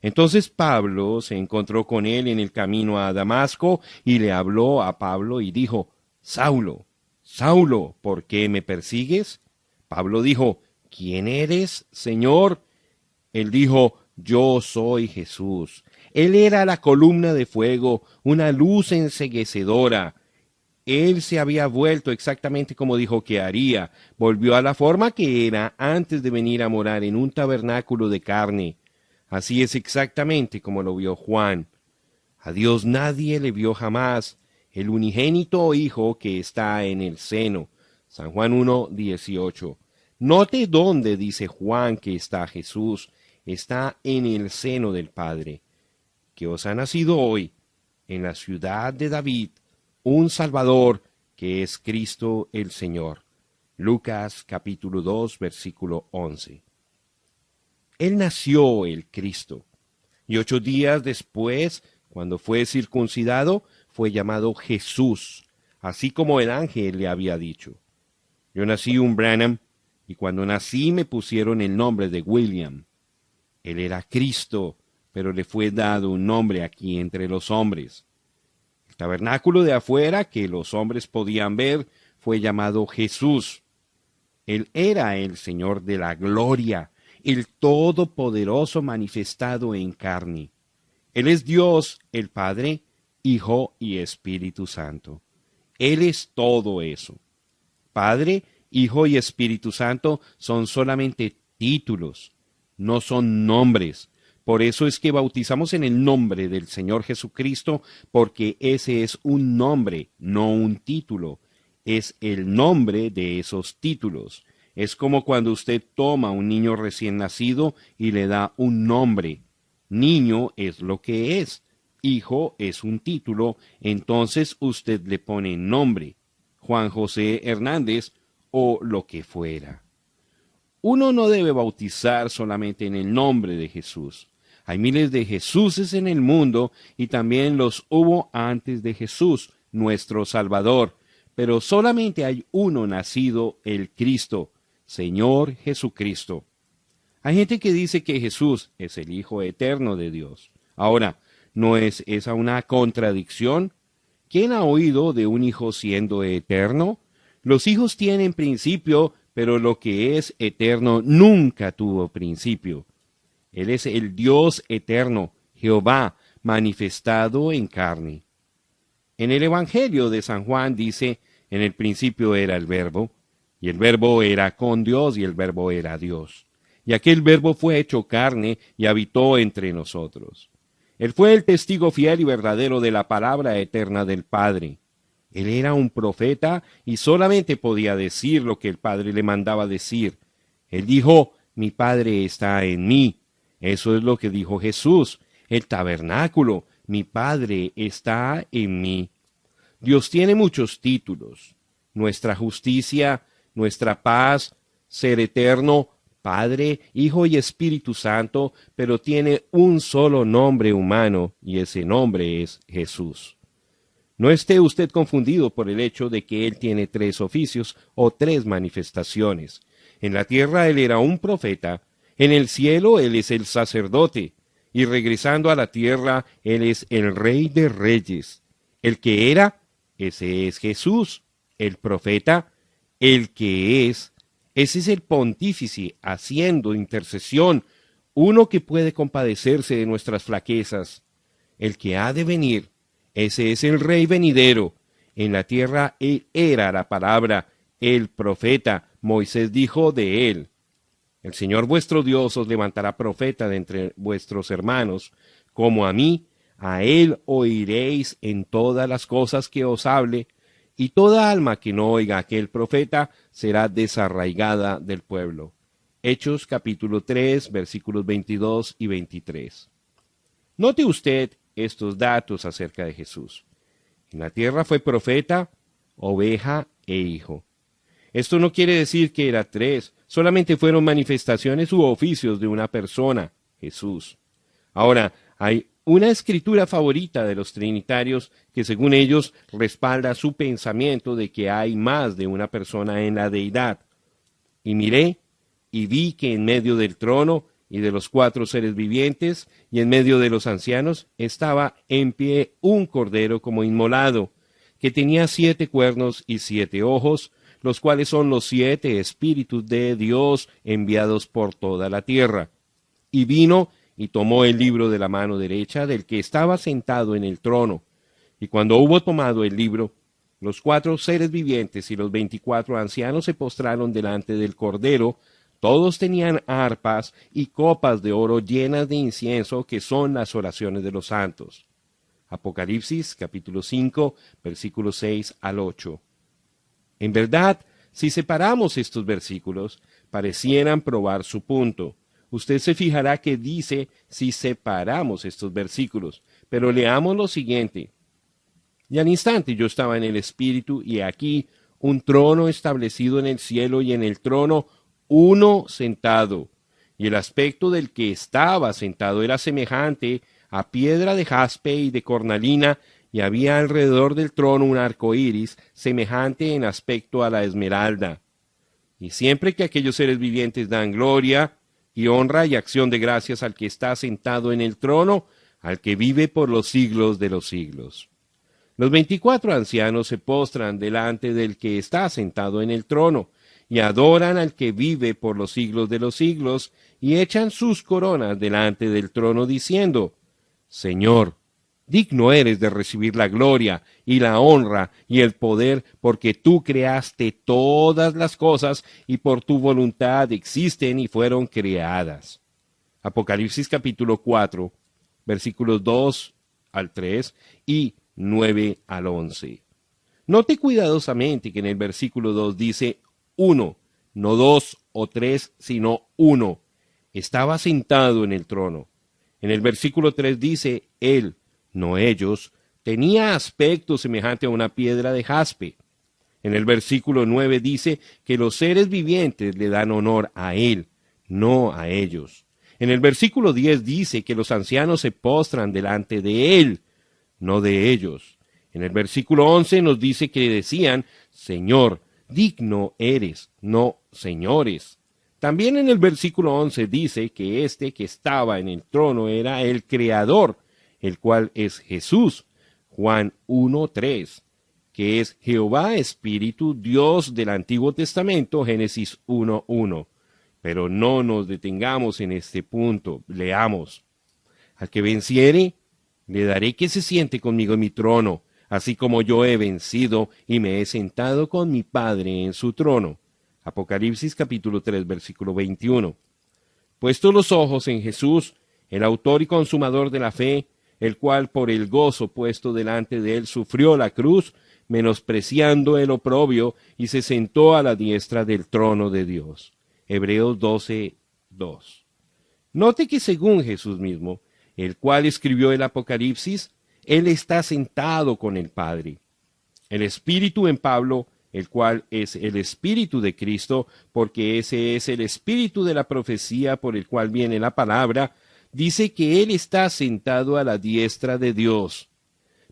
Entonces Pablo se encontró con él en el camino a Damasco y le habló a Pablo y dijo, «Saulo, Saulo, ¿por qué me persigues?» Pablo dijo, «¿Quién eres, Señor?» Él dijo, «Yo soy Jesús». Él era la columna de fuego, una luz enceguecedora. Él se había vuelto exactamente como dijo que haría. Volvió a la forma que era antes de venir a morar en un tabernáculo de carne. Así es exactamente como lo vio Juan. A Dios nadie le vio jamás, el unigénito Hijo que está en el seno. San Juan 1, 18. Note dónde dice Juan que está Jesús. Está en el seno del Padre. Que os ha nacido hoy, en la ciudad de David, un Salvador, que es Cristo el Señor. Lucas capítulo 2, versículo 11. Él nació el Cristo, y 8 días después, cuando fue circuncidado, fue llamado Jesús, así como el ángel le había dicho. Yo nací un Branham, y cuando nací me pusieron el nombre de William. Él era Cristo, pero le fue dado un nombre aquí entre los hombres. El tabernáculo de afuera que los hombres podían ver fue llamado Jesús. Él era el Señor de la gloria, el Todopoderoso manifestado en carne. Él es Dios, el Padre, Hijo y Espíritu Santo. Él es todo eso. Padre, Hijo y Espíritu Santo son solamente títulos, no son nombres. Por eso es que bautizamos en el nombre del Señor Jesucristo, porque ese es un nombre, no un título. Es el nombre de esos títulos. Es como cuando usted toma a un niño recién nacido y le da un nombre. Niño es lo que es. Hijo es un título, entonces usted le pone nombre. Juan José Hernández o lo que fuera. Uno no debe bautizar solamente en el nombre de Jesús. Hay miles de Jesuses en el mundo y también los hubo antes de Jesús, nuestro Salvador. Pero solamente hay uno nacido, el Cristo, Señor Jesucristo. Hay gente que dice que Jesús es el Hijo eterno de Dios. Ahora, ¿no es esa una contradicción? ¿Quién ha oído de un hijo siendo eterno? Los hijos tienen principio, pero lo que es eterno nunca tuvo principio. Él es el Dios eterno, Jehová, manifestado en carne. En el Evangelio de San Juan dice, en el principio era el Verbo, y el Verbo era con Dios, y el Verbo era Dios. Y aquel Verbo fue hecho carne y habitó entre nosotros. Él fue el testigo fiel y verdadero de la palabra eterna del Padre. Él era un profeta y solamente podía decir lo que el Padre le mandaba decir. Él dijo, mi Padre está en mí. Eso es lo que dijo Jesús. El tabernáculo, mi Padre está en mí. Dios tiene muchos títulos. Nuestra justicia, nuestra paz, ser eterno, Padre, Hijo y Espíritu Santo, pero tiene un solo nombre humano, y ese nombre es Jesús. No esté usted confundido por el hecho de que Él tiene 3 oficios o 3 manifestaciones. En la tierra Él era un profeta, en el cielo Él es el sacerdote, y regresando a la tierra Él es el Rey de Reyes. El que era, ese es Jesús. El profeta, el que es, ese es el pontífice haciendo intercesión, uno que puede compadecerse de nuestras flaquezas. El que ha de venir, ese es el Rey venidero. En la tierra Él era la palabra, el profeta. Moisés dijo de Él. El Señor vuestro Dios os levantará profeta de entre vuestros hermanos, como a mí, a Él oiréis en todas las cosas que os hable, y toda alma que no oiga a aquel profeta será desarraigada del pueblo. Hechos capítulo 3, versículos 22 y 23. Note usted estos datos acerca de Jesús. En la tierra fue profeta, oveja e hijo. Esto no quiere decir que era 3, solamente fueron manifestaciones u oficios de una persona, Jesús. Ahora, hay una escritura favorita de los trinitarios que según ellos respalda su pensamiento de que hay más de una persona en la deidad. Y miré y vi que en medio del trono y de los 4 seres vivientes y en medio de los ancianos estaba en pie un cordero como inmolado, que tenía 7 cuernos y 7 ojos, los cuales son los 7 espíritus de Dios enviados por toda la tierra. Y vino y tomó el libro de la mano derecha del que estaba sentado en el trono. Y cuando hubo tomado el libro, los 4 seres vivientes y los 24 ancianos se postraron delante del Cordero. Todos tenían arpas y copas de oro llenas de incienso, que son las oraciones de los santos. Apocalipsis capítulo 5, versículos 6 al 8. En verdad, si separamos estos versículos, parecieran probar su punto. Usted se fijará que dice si separamos estos versículos, pero leamos lo siguiente. Y al instante yo estaba en el Espíritu, y aquí un trono establecido en el cielo, y en el trono uno sentado. Y el aspecto del que estaba sentado era semejante a piedra de jaspe y de cornalina, y había alrededor del trono un arco iris, semejante en aspecto a la esmeralda. Y siempre que aquellos seres vivientes dan gloria y honra y acción de gracias al que está sentado en el trono, al que vive por los siglos de los siglos. Los 24 ancianos se postran delante del que está sentado en el trono, y adoran al que vive por los siglos de los siglos, y echan sus coronas delante del trono, diciendo, Señor, digno eres de recibir la gloria y la honra y el poder, porque tú creaste todas las cosas y por tu voluntad existen y fueron creadas. Apocalipsis capítulo 4, versículos 2 al 3 y 9 al 11. Note cuidadosamente que en el versículo 2 dice 1, no 2 o 3, sino 1. Estaba sentado en el trono. En el versículo 3 dice él, no ellos, tenía aspecto semejante a una piedra de jaspe. En el versículo 9 dice que los seres vivientes le dan honor a Él, no a ellos. En el versículo 10 dice que los ancianos se postran delante de Él, no de ellos. En el versículo 11 nos dice que decían, Señor, digno eres, no señores. También en el versículo 11 dice que este que estaba en el trono era el Creador, el cual es Jesús, Juan 1:3, que es Jehová Espíritu, Dios del Antiguo Testamento, Génesis 1:1. Pero no nos detengamos en este punto, leamos. Al que venciere, le daré que se siente conmigo en mi trono, así como yo he vencido y me he sentado con mi Padre en su trono. Apocalipsis capítulo 3, versículo 21. Puestos los ojos en Jesús, el autor y consumador de la fe, el cual por el gozo puesto delante de él sufrió la cruz, menospreciando el oprobio, y se sentó a la diestra del trono de Dios. Hebreos 12:2. Note que según Jesús mismo, el cual escribió el Apocalipsis, él está sentado con el Padre. El Espíritu en Pablo, el cual es el Espíritu de Cristo, porque ese es el Espíritu de la profecía por el cual viene la palabra, dice que él está sentado a la diestra de Dios.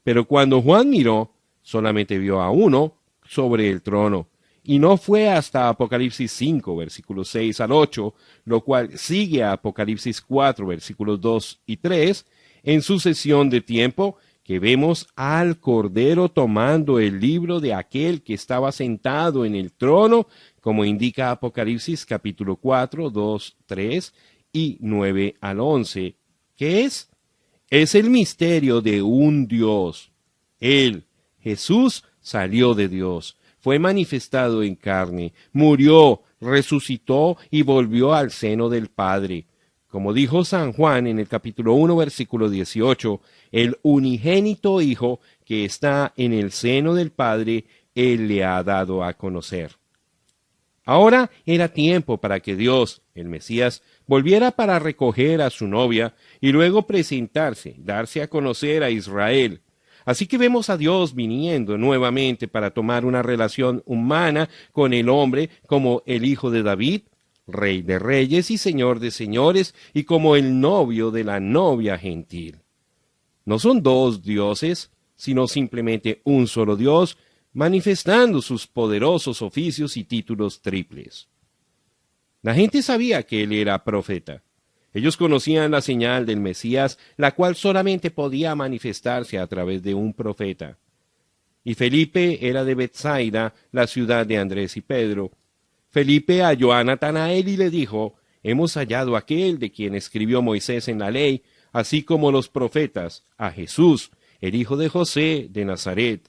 Pero cuando Juan miró, solamente vio a uno sobre el trono, y no fue hasta Apocalipsis 5, versículos 6 al 8, lo cual sigue a Apocalipsis 4, versículos 2 y 3, en sucesión de tiempo, que vemos al Cordero tomando el libro de aquel que estaba sentado en el trono, como indica Apocalipsis capítulo 4, 2, 3 y 9 al 11. ¿Qué es? Es el misterio de un Dios. Él, Jesús, salió de Dios, fue manifestado en carne, murió, resucitó y volvió al seno del Padre. Como dijo San Juan en el capítulo 1, versículo 18, el unigénito Hijo que está en el seno del Padre, Él le ha dado a conocer. Ahora era tiempo para que Dios, el Mesías, volviera para recoger a su novia y luego presentarse, darse a conocer a Israel. Así que vemos a Dios viniendo nuevamente para tomar una relación humana con el hombre como el hijo de David, Rey de reyes y Señor de señores, y como el novio de la novia gentil. No son dos dioses, sino simplemente un solo Dios, manifestando sus poderosos oficios y títulos triples. La gente sabía que él era profeta. Ellos conocían la señal del Mesías, la cual solamente podía manifestarse a través de un profeta. Y Felipe era de Betsaida, la ciudad de Andrés y Pedro. Felipe halló a Natanael y le dijo, hemos hallado a aquel de quien escribió Moisés en la ley, así como los profetas, a Jesús, el hijo de José de Nazaret.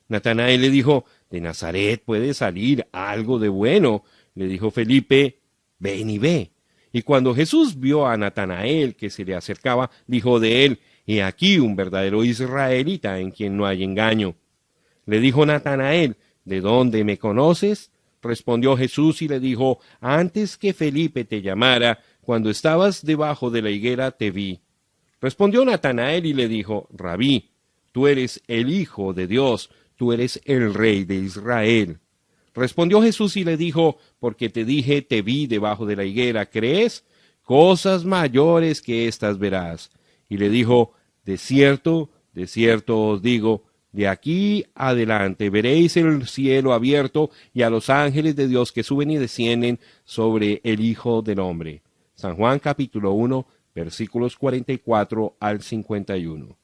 Natanael le dijo, de Nazaret puede salir algo de bueno. Le dijo Felipe, ven y ve. Y cuando Jesús vio a Natanael que se le acercaba, dijo de él, he aquí un verdadero israelita en quien no hay engaño. Le dijo Natanael, ¿de dónde me conoces? Respondió Jesús y le dijo, antes que Felipe te llamara, cuando estabas debajo de la higuera te vi. Respondió Natanael y le dijo, Rabí, tú eres el Hijo de Dios, tú eres el Rey de Israel. Respondió Jesús y le dijo, porque te dije, te vi debajo de la higuera, ¿crees? Cosas mayores que estas verás. Y le dijo, de cierto os digo, de aquí adelante veréis el cielo abierto y a los ángeles de Dios que suben y descienden sobre el Hijo del Hombre. San Juan capítulo 1, versículos 44 al 51.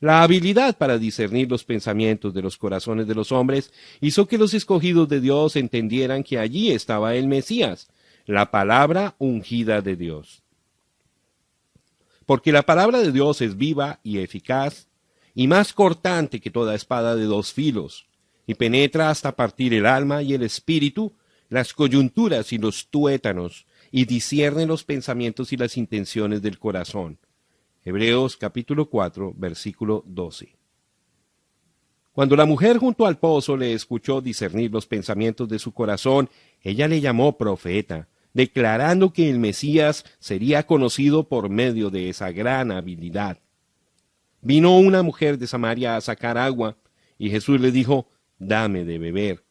La habilidad para discernir los pensamientos de los corazones de los hombres hizo que los escogidos de Dios entendieran que allí estaba el Mesías, la palabra ungida de Dios. Porque la palabra de Dios es viva y eficaz, y más cortante que toda espada de dos filos, y penetra hasta partir el alma y el espíritu, las coyunturas y los tuétanos, y discierne los pensamientos y las intenciones del corazón. Hebreos capítulo 4, versículo 12. Cuando la mujer junto al pozo le escuchó discernir los pensamientos de su corazón, ella le llamó profeta, declarando que el Mesías sería conocido por medio de esa gran habilidad. Vino una mujer de Samaria a sacar agua, y Jesús le dijo, dame de beber.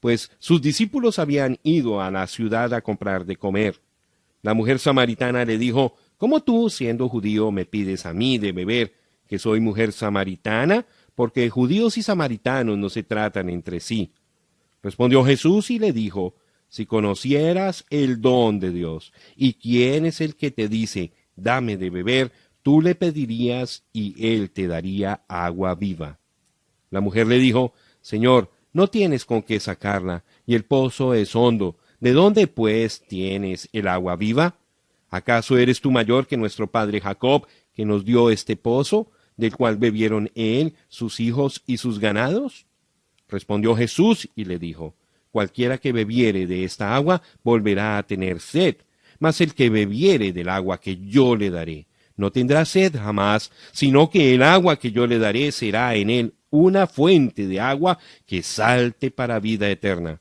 Pues sus discípulos habían ido a la ciudad a comprar de comer. La mujer samaritana le dijo, ¿cómo tú, siendo judío, me pides a mí de beber, que soy mujer samaritana? Porque judíos y samaritanos no se tratan entre sí. Respondió Jesús y le dijo, si conocieras el don de Dios, y quién es el que te dice, dame de beber, tú le pedirías y él te daría agua viva. La mujer le dijo, Señor, no tienes con qué sacarla, y el pozo es hondo. ¿De dónde, pues, tienes el agua viva? ¿Acaso eres tú mayor que nuestro padre Jacob, que nos dio este pozo, del cual bebieron él, sus hijos y sus ganados? Respondió Jesús y le dijo, cualquiera que bebiere de esta agua volverá a tener sed, mas el que bebiere del agua que yo le daré, no tendrá sed jamás, sino que el agua que yo le daré será en él una fuente de agua que salte para vida eterna.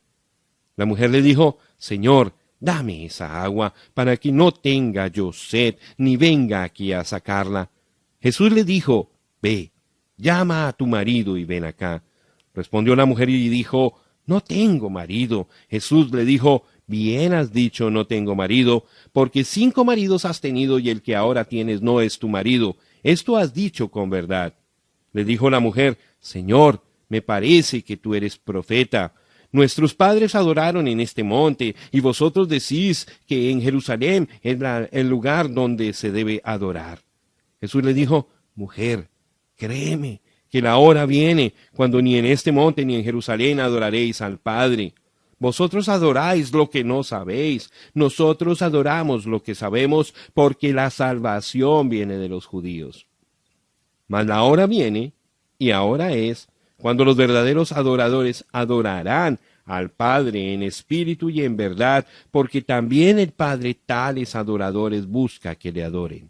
La mujer le dijo, Señor, dame esa agua, para que no tenga yo sed, ni venga aquí a sacarla. Jesús le dijo, ve, llama a tu marido y ven acá. Respondió la mujer y dijo, no tengo marido. Jesús le dijo, bien has dicho, no tengo marido, porque 5 maridos has tenido y el que ahora tienes no es tu marido. Esto has dicho con verdad. Le dijo la mujer, Señor, me parece que tú eres profeta. Nuestros padres adoraron en este monte, y vosotros decís que en Jerusalén es el lugar donde se debe adorar. Jesús le dijo, mujer, créeme, que la hora viene cuando ni en este monte ni en Jerusalén adoraréis al Padre. Vosotros adoráis lo que no sabéis, nosotros adoramos lo que sabemos, porque la salvación viene de los judíos. Mas la hora viene, y ahora es, cuando los verdaderos adoradores adorarán al Padre en espíritu y en verdad, porque también el Padre tales adoradores busca que le adoren.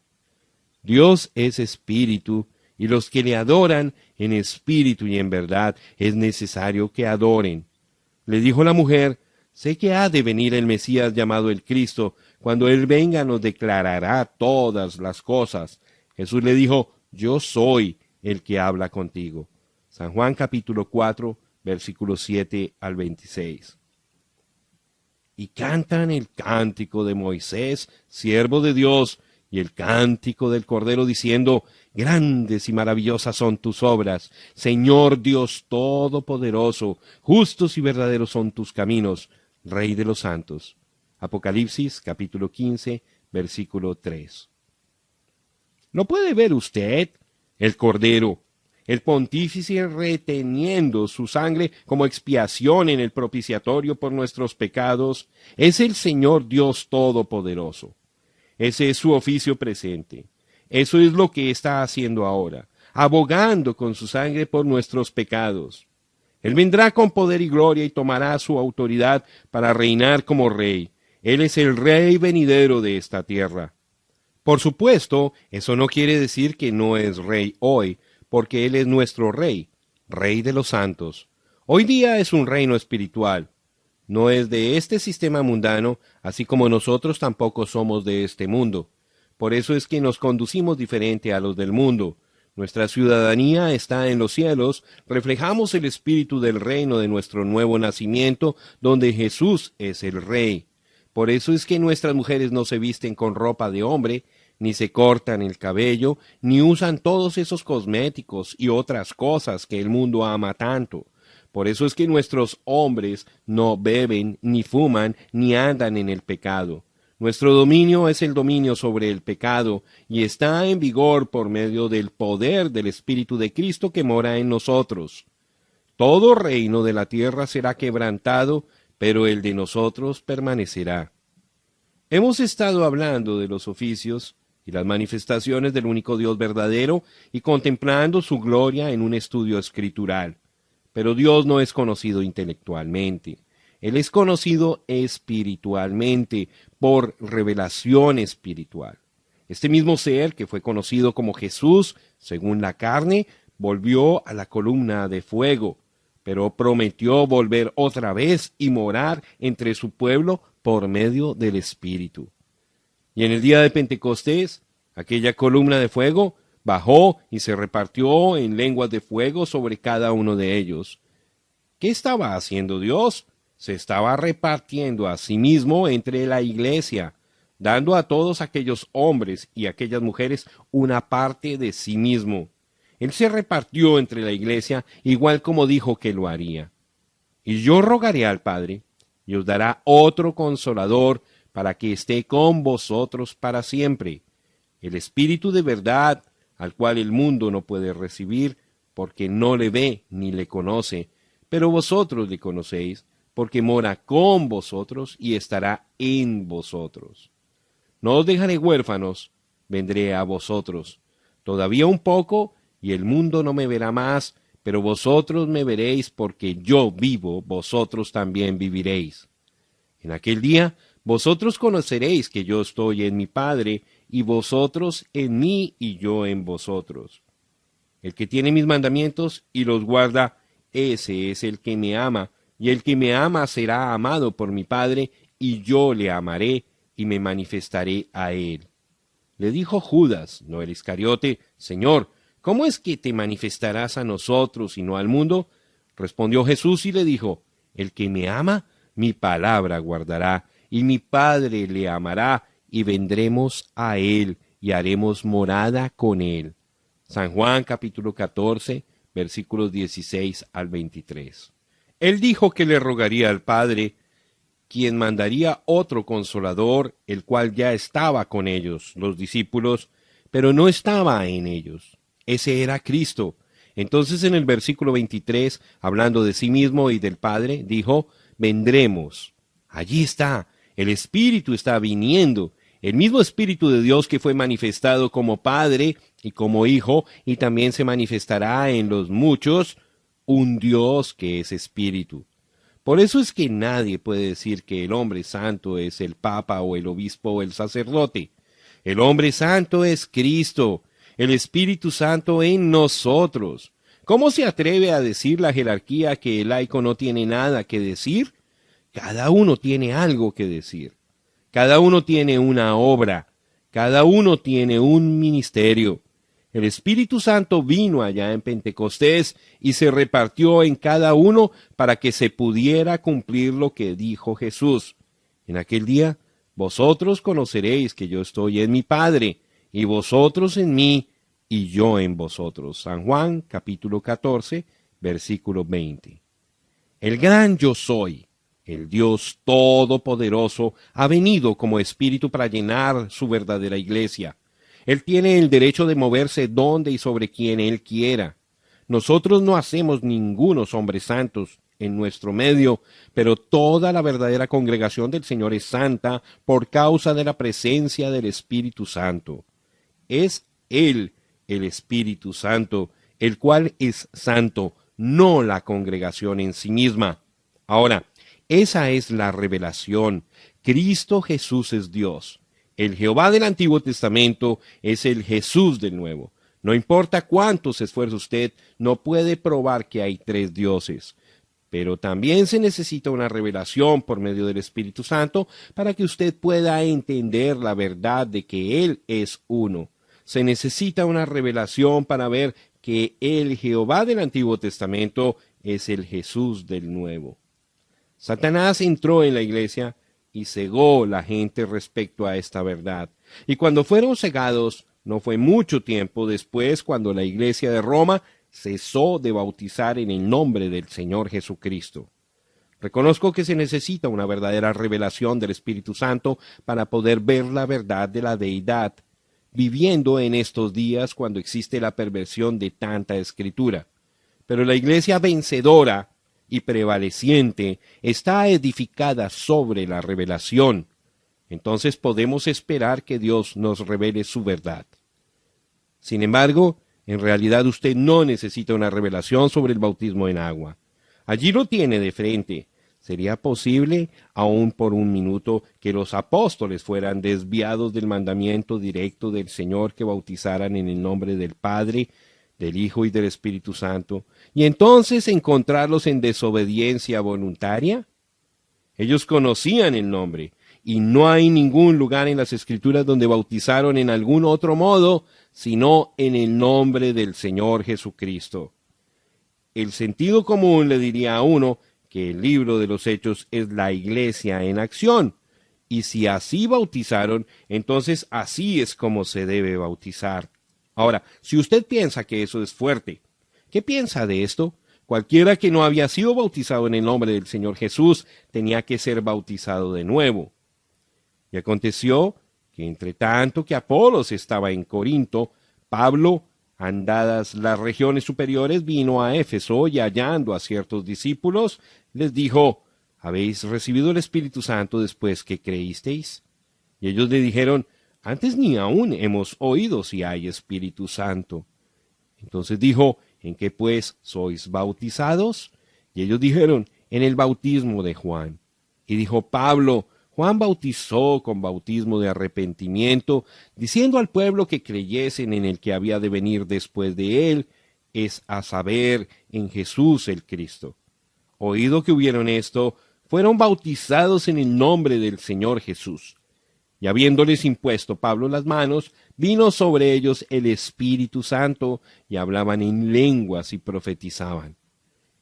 Dios es espíritu, y los que le adoran en espíritu y en verdad es necesario que adoren. Le dijo la mujer, sé que ha de venir el Mesías llamado el Cristo, cuando él venga nos declarará todas las cosas. Jesús le dijo, yo soy el que habla contigo. San Juan capítulo 4, versículos 7 al 26. Y cantan el cántico de Moisés, siervo de Dios, y el cántico del Cordero diciendo, grandes y maravillosas son tus obras, Señor Dios Todopoderoso, justos y verdaderos son tus caminos, Rey de los santos. Apocalipsis capítulo 15, versículo 3. ¿No puede ver usted el Cordero, el pontífice reteniendo su sangre como expiación en el propiciatorio por nuestros pecados? Es el Señor Dios Todopoderoso. Ese es su oficio presente. Eso es lo que está haciendo ahora, abogando con su sangre por nuestros pecados. Él vendrá con poder y gloria y tomará su autoridad para reinar como rey. Él es el rey venidero de esta tierra. Por supuesto, eso no quiere decir que no es rey hoy, porque Él es nuestro rey, rey de los santos. Hoy día es un reino espiritual. No es de este sistema mundano, así como nosotros tampoco somos de este mundo. Por eso es que nos conducimos diferente a los del mundo. Nuestra ciudadanía está en los cielos, reflejamos el espíritu del reino de nuestro nuevo nacimiento, donde Jesús es el Rey. Por eso es que nuestras mujeres no se visten con ropa de hombre, ni se cortan el cabello, ni usan todos esos cosméticos y otras cosas que el mundo ama tanto. Por eso es que nuestros hombres no beben, ni fuman, ni andan en el pecado. Nuestro dominio es el dominio sobre el pecado, y está en vigor por medio del poder del Espíritu de Cristo que mora en nosotros. Todo reino de la tierra será quebrantado, pero el de nosotros permanecerá. Hemos estado hablando de los oficios y las manifestaciones del único Dios verdadero y contemplando su gloria en un estudio escritural. Pero Dios no es conocido intelectualmente. Él es conocido espiritualmente, por revelación espiritual. Este mismo ser que fue conocido como Jesús, según la carne, volvió a la columna de fuego, pero prometió volver otra vez y morar entre su pueblo por medio del Espíritu. Y en el día de Pentecostés, aquella columna de fuego bajó y se repartió en lenguas de fuego sobre cada uno de ellos. ¿Qué estaba haciendo Dios? Se estaba repartiendo a sí mismo entre la iglesia, dando a todos aquellos hombres y aquellas mujeres una parte de sí mismo. Él se repartió entre la iglesia igual como dijo que lo haría. Y yo rogaré al Padre, y os dará otro consolador para que esté con vosotros para siempre, el Espíritu de verdad, al cual el mundo no puede recibir, porque no le ve ni le conoce, pero vosotros le conocéis, porque mora con vosotros y estará en vosotros. No os dejaré huérfanos, vendré a vosotros. Todavía un poco, y el mundo no me verá más, pero vosotros me veréis, porque yo vivo, vosotros también viviréis. En aquel día, vosotros conoceréis que yo estoy en mi Padre, y vosotros en mí, y yo en vosotros. El que tiene mis mandamientos y los guarda, ese es el que me ama, y el que me ama será amado por mi Padre, y yo le amaré, y me manifestaré a él. Le dijo Judas, no el Iscariote, Señor, ¿cómo es que te manifestarás a nosotros y no al mundo? Respondió Jesús y le dijo, el que me ama, mi palabra guardará, y mi Padre le amará, y vendremos a él, y haremos morada con él. San Juan capítulo 14, versículos 16 al 23. Él dijo que le rogaría al Padre, quien mandaría otro consolador, el cual ya estaba con ellos, los discípulos, pero no estaba en ellos. Ese era Cristo. Entonces en el versículo 23, hablando de sí mismo y del Padre, dijo, vendremos. Allí está, el Espíritu está viniendo, el mismo Espíritu de Dios que fue manifestado como Padre y como Hijo, y también se manifestará en los muchos, un Dios que es Espíritu. Por eso es que nadie puede decir que el hombre santo es el Papa o el Obispo o el sacerdote. El hombre santo es Cristo, el Espíritu Santo en nosotros. ¿Cómo se atreve a decir la jerarquía que el laico no tiene nada que decir? Cada uno tiene algo que decir. Cada uno tiene una obra. Cada uno tiene un ministerio. El Espíritu Santo vino allá en Pentecostés y se repartió en cada uno para que se pudiera cumplir lo que dijo Jesús. En aquel día, vosotros conoceréis que yo estoy en mi Padre, y vosotros en mí, y yo en vosotros. San Juan, capítulo 14, versículo 20. El gran yo soy, el Dios Todopoderoso, ha venido como Espíritu para llenar su verdadera iglesia. Él tiene el derecho de moverse donde y sobre quien Él quiera. Nosotros no hacemos ningunos hombres santos en nuestro medio, pero toda la verdadera congregación del Señor es santa por causa de la presencia del Espíritu Santo. Es Él, el Espíritu Santo, el cual es santo, no la congregación en sí misma. Ahora, esa es la revelación. Cristo Jesús es Dios. El Jehová del Antiguo Testamento es el Jesús del Nuevo. No importa cuánto se esfuerce usted, no puede probar que hay tres dioses. Pero también se necesita una revelación por medio del Espíritu Santo para que usted pueda entender la verdad de que Él es uno. Se necesita una revelación para ver que el Jehová del Antiguo Testamento es el Jesús del Nuevo. Satanás entró en la iglesia y cegó la gente respecto a esta verdad. Y cuando fueron cegados, no fue mucho tiempo después cuando la iglesia de Roma cesó de bautizar en el nombre del Señor Jesucristo. Reconozco que se necesita una verdadera revelación del Espíritu Santo para poder ver la verdad de la deidad, viviendo en estos días cuando existe la perversión de tanta escritura. Pero la iglesia vencedora y prevaleciente está edificada sobre la revelación. Entonces podemos esperar que Dios nos revele su verdad. Sin embargo, en realidad usted no necesita una revelación sobre el bautismo en agua. Allí lo tiene de frente. ¿Sería posible, aun por un minuto, que los apóstoles fueran desviados del mandamiento directo del Señor que bautizaran en el nombre del Padre, del Hijo y del Espíritu Santo, y entonces encontrarlos en desobediencia voluntaria? Ellos conocían el nombre, y no hay ningún lugar en las Escrituras donde bautizaron en algún otro modo, sino en el nombre del Señor Jesucristo. el sentido común le diría a uno que el libro de los Hechos es la iglesia en acción. Y si así bautizaron, entonces así es como se debe bautizar. Ahora, si usted piensa que eso es fuerte, ¿qué piensa de esto? Cualquiera que no había sido bautizado en el nombre del Señor Jesús tenía que ser bautizado de nuevo. Y aconteció que entre tanto que Apolos estaba en Corinto, Pablo, andadas las regiones superiores, vino a Éfeso y hallando a ciertos discípulos, les dijo, ¿habéis recibido el Espíritu Santo después que creísteis? Y ellos le dijeron, antes ni aún hemos oído si hay Espíritu Santo. Entonces dijo, ¿en qué pues sois bautizados? Y ellos dijeron, en el bautismo de Juan. Y dijo Pablo, Juan bautizó con bautismo de arrepentimiento, diciendo al pueblo que creyesen en el que había de venir después de él, es a saber, en Jesús el Cristo. Oído que hubieron esto, fueron bautizados en el nombre del Señor Jesús. Y habiéndoles impuesto Pablo las manos, vino sobre ellos el Espíritu Santo, y hablaban en lenguas y profetizaban.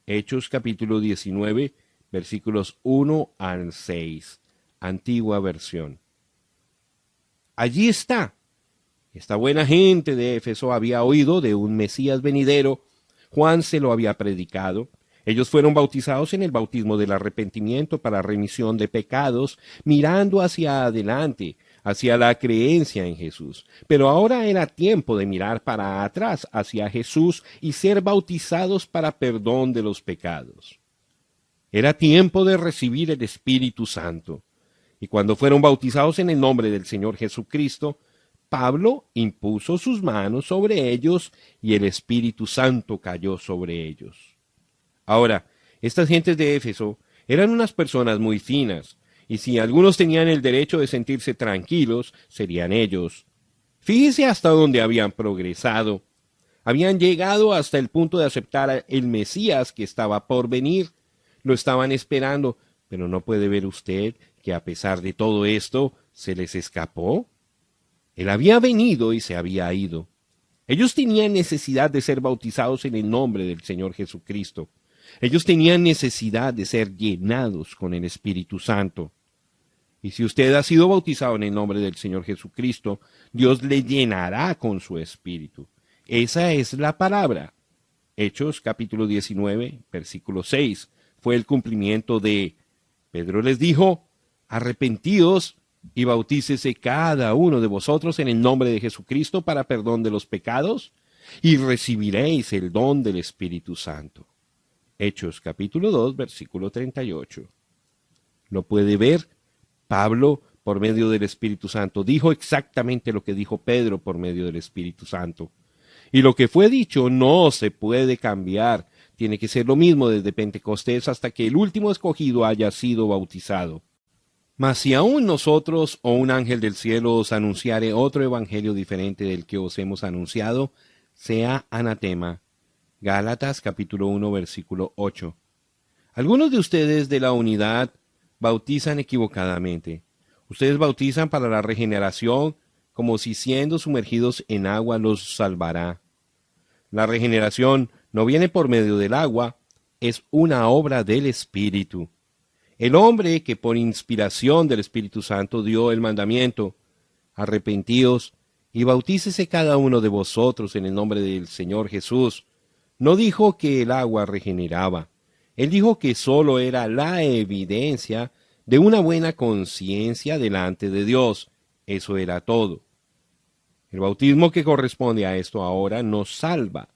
Hechos capítulo 19, versículos 1 al 6. Antigua versión. Allí está. Esta buena gente de Éfeso había oído de un Mesías venidero. Juan se lo había predicado. Ellos fueron bautizados en el bautismo del arrepentimiento para remisión de pecados, mirando hacia adelante, hacia la creencia en Jesús. Pero ahora era tiempo de mirar para atrás, hacia Jesús, y ser bautizados para perdón de los pecados. Era tiempo de recibir el Espíritu Santo. Y cuando fueron bautizados en el nombre del Señor Jesucristo, Pablo impuso sus manos sobre ellos y el Espíritu Santo cayó sobre ellos. Ahora, estas gentes de Éfeso eran unas personas muy finas, y si algunos tenían el derecho de sentirse tranquilos, serían ellos. Fíjese hasta dónde habían progresado. Habían llegado hasta el punto de aceptar el Mesías que estaba por venir. Lo estaban esperando, pero ¿no puede ver usted que a pesar de todo esto se les escapó? Él había venido y se había ido. Ellos tenían necesidad de ser bautizados en el nombre del Señor Jesucristo. Ellos tenían necesidad de ser llenados con el Espíritu Santo. Y si usted ha sido bautizado en el nombre del Señor Jesucristo, Dios le llenará con su Espíritu. Esa es la palabra. Hechos capítulo 19, versículo 6. Fue el cumplimiento de Pedro les dijo, arrepentíos y bautícese cada uno de vosotros en el nombre de Jesucristo para perdón de los pecados, y recibiréis el don del Espíritu Santo. Hechos capítulo 2, versículo 38. ¿Lo puede ver? Pablo, por medio del Espíritu Santo, dijo exactamente lo que dijo Pedro por medio del Espíritu Santo. Y lo que fue dicho no se puede cambiar. Tiene que ser lo mismo desde Pentecostés hasta que el último escogido haya sido bautizado. Mas si aún nosotros o un ángel del cielo os anunciare otro evangelio diferente del que os hemos anunciado, sea anatema. Gálatas capítulo 1 versículo 8. Algunos de ustedes de la unidad bautizan equivocadamente. Ustedes bautizan para la regeneración como si siendo sumergidos en agua los salvará. La regeneración no viene por medio del agua, es una obra del Espíritu. El hombre que por inspiración del Espíritu Santo dio el mandamiento, arrepentíos y bautícese cada uno de vosotros en el nombre del Señor Jesús, no dijo que el agua regeneraba. Él dijo que sólo era la evidencia de una buena conciencia delante de Dios. Eso era todo. El bautismo que corresponde a esto ahora nos salva,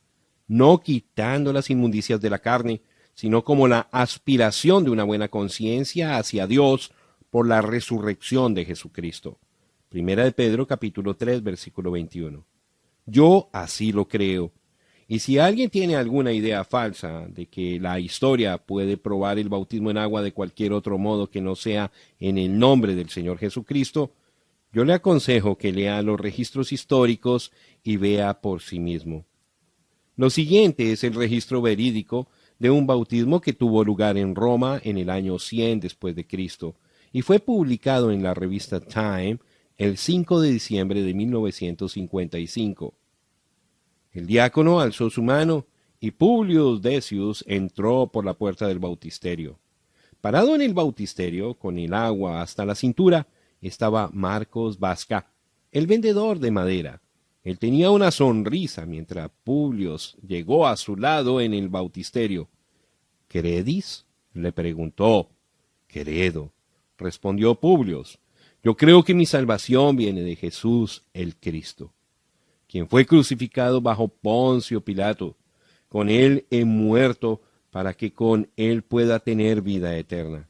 no quitando las inmundicias de la carne, sino como la aspiración de una buena conciencia hacia Dios por la resurrección de Jesucristo. Primera de Pedro capítulo 3 versículo 21. Yo así lo creo. Y si alguien tiene alguna idea falsa de que la historia puede probar el bautismo en agua de cualquier otro modo que no sea en el nombre del Señor Jesucristo, yo le aconsejo que lea los registros históricos y vea por sí mismo. Lo siguiente es el registro verídico de un bautismo que tuvo lugar en Roma en el año 100 después de Cristo y fue publicado en la revista Time el 5 de diciembre de 1955. El diácono alzó su mano y Publio Decius entró por la puerta del bautisterio. Parado en el bautisterio, con el agua hasta la cintura, estaba Marcos Vasca, el vendedor de madera. Él tenía una sonrisa mientras Publio llegó a su lado en el bautisterio. —¿Credis? —le preguntó. —Credo —respondió Publio—. Yo creo que mi salvación viene de Jesús el Cristo, quien fue crucificado bajo Poncio Pilato. Con él he muerto para que con él pueda tener vida eterna.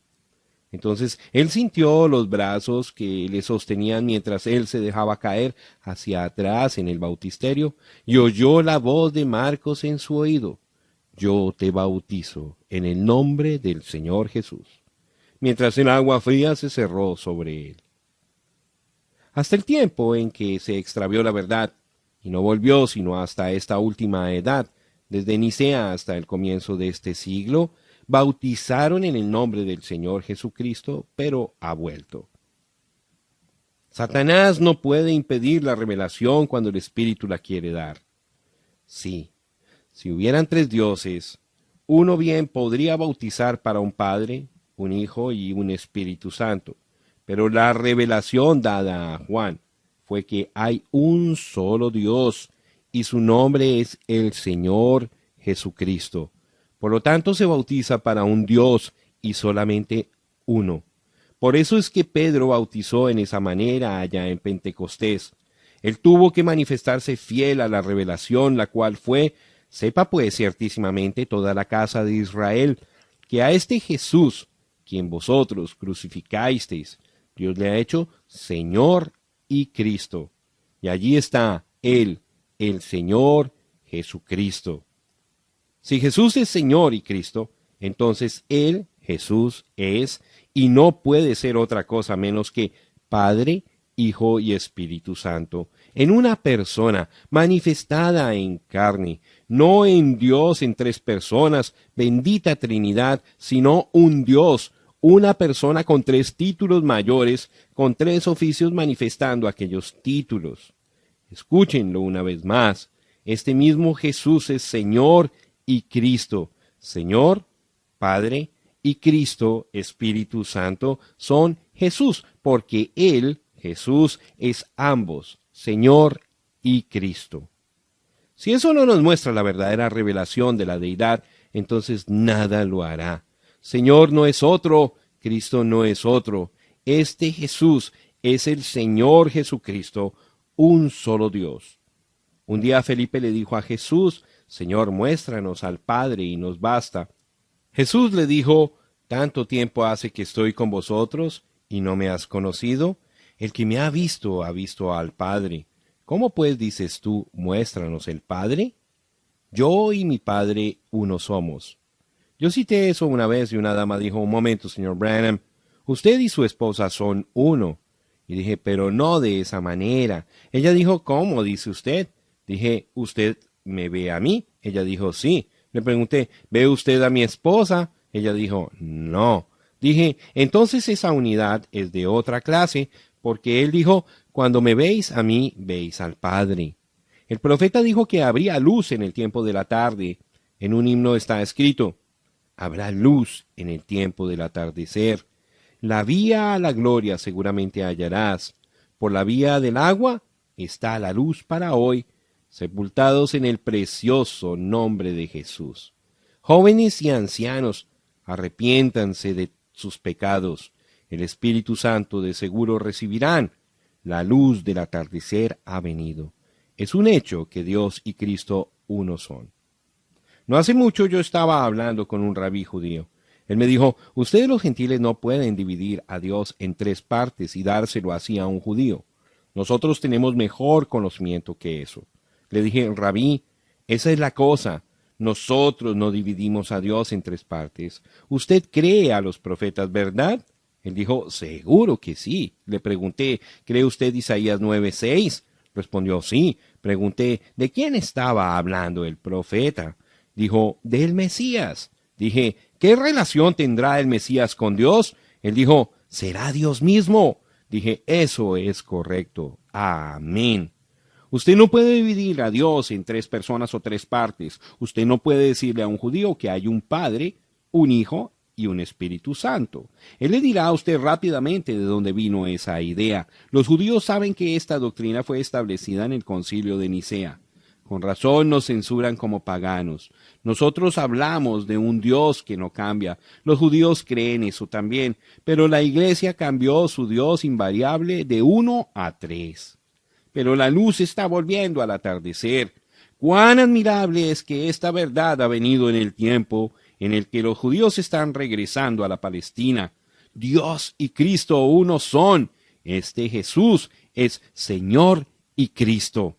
Entonces él sintió los brazos que le sostenían mientras él se dejaba caer hacia atrás en el bautisterio y oyó la voz de Marcos en su oído. Yo te bautizo en el nombre del Señor Jesús. Mientras el agua fría se cerró sobre él. Hasta el tiempo en que se extravió la verdad, y no volvió sino hasta esta última edad, desde Nicea hasta el comienzo de este siglo, bautizaron en el nombre del Señor Jesucristo, pero ha vuelto. Satanás no puede impedir la revelación cuando el Espíritu la quiere dar. Sí, si hubieran 3 dioses, uno bien podría bautizar para un Padre, un Hijo y un Espíritu Santo. Pero la revelación dada a Juan fue que hay un solo Dios y su nombre es el Señor Jesucristo. Por lo tanto se bautiza para un Dios y solamente uno. Por eso es que Pedro bautizó en esa manera allá en Pentecostés. Él tuvo que manifestarse fiel a la revelación, la cual fue, sepa pues ciertísimamente toda la casa de Israel, que a este Jesús, quien vosotros crucificasteis, Dios le ha hecho Señor y Cristo. Y allí está Él, el Señor Jesucristo. Si Jesús es Señor y Cristo, entonces Él, Jesús, es y no puede ser otra cosa menos que Padre, Hijo y Espíritu Santo, en una persona manifestada en carne, no en Dios en 3 personas, bendita Trinidad, sino un Dios, una persona con 3 títulos mayores, con 3 oficios manifestando aquellos títulos. Escúchenlo una vez más. Este mismo Jesús es Señor y Cristo. Señor, Padre, y Cristo, Espíritu Santo, son Jesús, porque Él, Jesús, es ambos, Señor y Cristo. Si eso no nos muestra la verdadera revelación de la deidad, entonces nada lo hará. Señor no es otro, Cristo no es otro. Este Jesús es el Señor Jesucristo, un solo Dios. Un día Felipe le dijo a Jesús, Señor, muéstranos al Padre y nos basta. Jesús le dijo, ¿tanto tiempo hace que estoy con vosotros y no me has conocido? El que me ha visto al Padre. ¿Cómo pues dices tú, muéstranos el Padre? Yo y mi Padre uno somos. Yo cité eso una vez y una dama dijo, un momento, señor Branham, usted y su esposa son uno. Y dije, pero no de esa manera. Ella dijo, ¿cómo dice usted? Dije, ¿usted me ve a mí? Ella dijo, sí. Le pregunté, ¿ve usted a mi esposa? Ella dijo, no. Dije, entonces esa unidad es de otra clase, porque él dijo, cuando me veis a mí, veis al Padre. El profeta dijo que habría luz en el tiempo de la tarde. En un himno está escrito, habrá luz en el tiempo del atardecer. La vía a la gloria seguramente hallarás. Por la vía del agua está la luz para hoy, sepultados en el precioso nombre de Jesús. Jóvenes y ancianos, arrepiéntanse de sus pecados. El Espíritu Santo de seguro recibirán. La luz del atardecer ha venido. Es un hecho que Dios y Cristo uno son. No hace mucho yo estaba hablando con un rabí judío. Él me dijo, ustedes los gentiles no pueden dividir a Dios en 3 partes y dárselo así a un judío. Nosotros tenemos mejor conocimiento que eso. Le dije, rabí, esa es la cosa. Nosotros no dividimos a Dios en 3 partes. Usted cree a los profetas, ¿verdad? Él dijo, seguro que sí. Le pregunté, ¿cree usted Isaías 9:6? Respondió, sí. Pregunté, ¿de quién estaba hablando el profeta? Dijo, del Mesías. Dije, ¿qué relación tendrá el Mesías con Dios? Él dijo, será Dios mismo. Dije, eso es correcto. Amén. Usted no puede dividir a Dios en tres personas o tres partes. Usted no puede decirle a un judío que hay un Padre, un Hijo y un Espíritu Santo. Él le dirá a usted rápidamente de dónde vino esa idea. Los judíos saben que esta doctrina fue establecida en el Concilio de Nicea. Con razón nos censuran como paganos. Nosotros hablamos de un Dios que no cambia. Los judíos creen eso también, pero la Iglesia cambió su Dios invariable de 1 a 3. Pero la luz está volviendo al atardecer. Cuán admirable es que esta verdad ha venido en el tiempo en el que los judíos están regresando a la Palestina. Dios y Cristo uno son. Este Jesús es Señor y Cristo.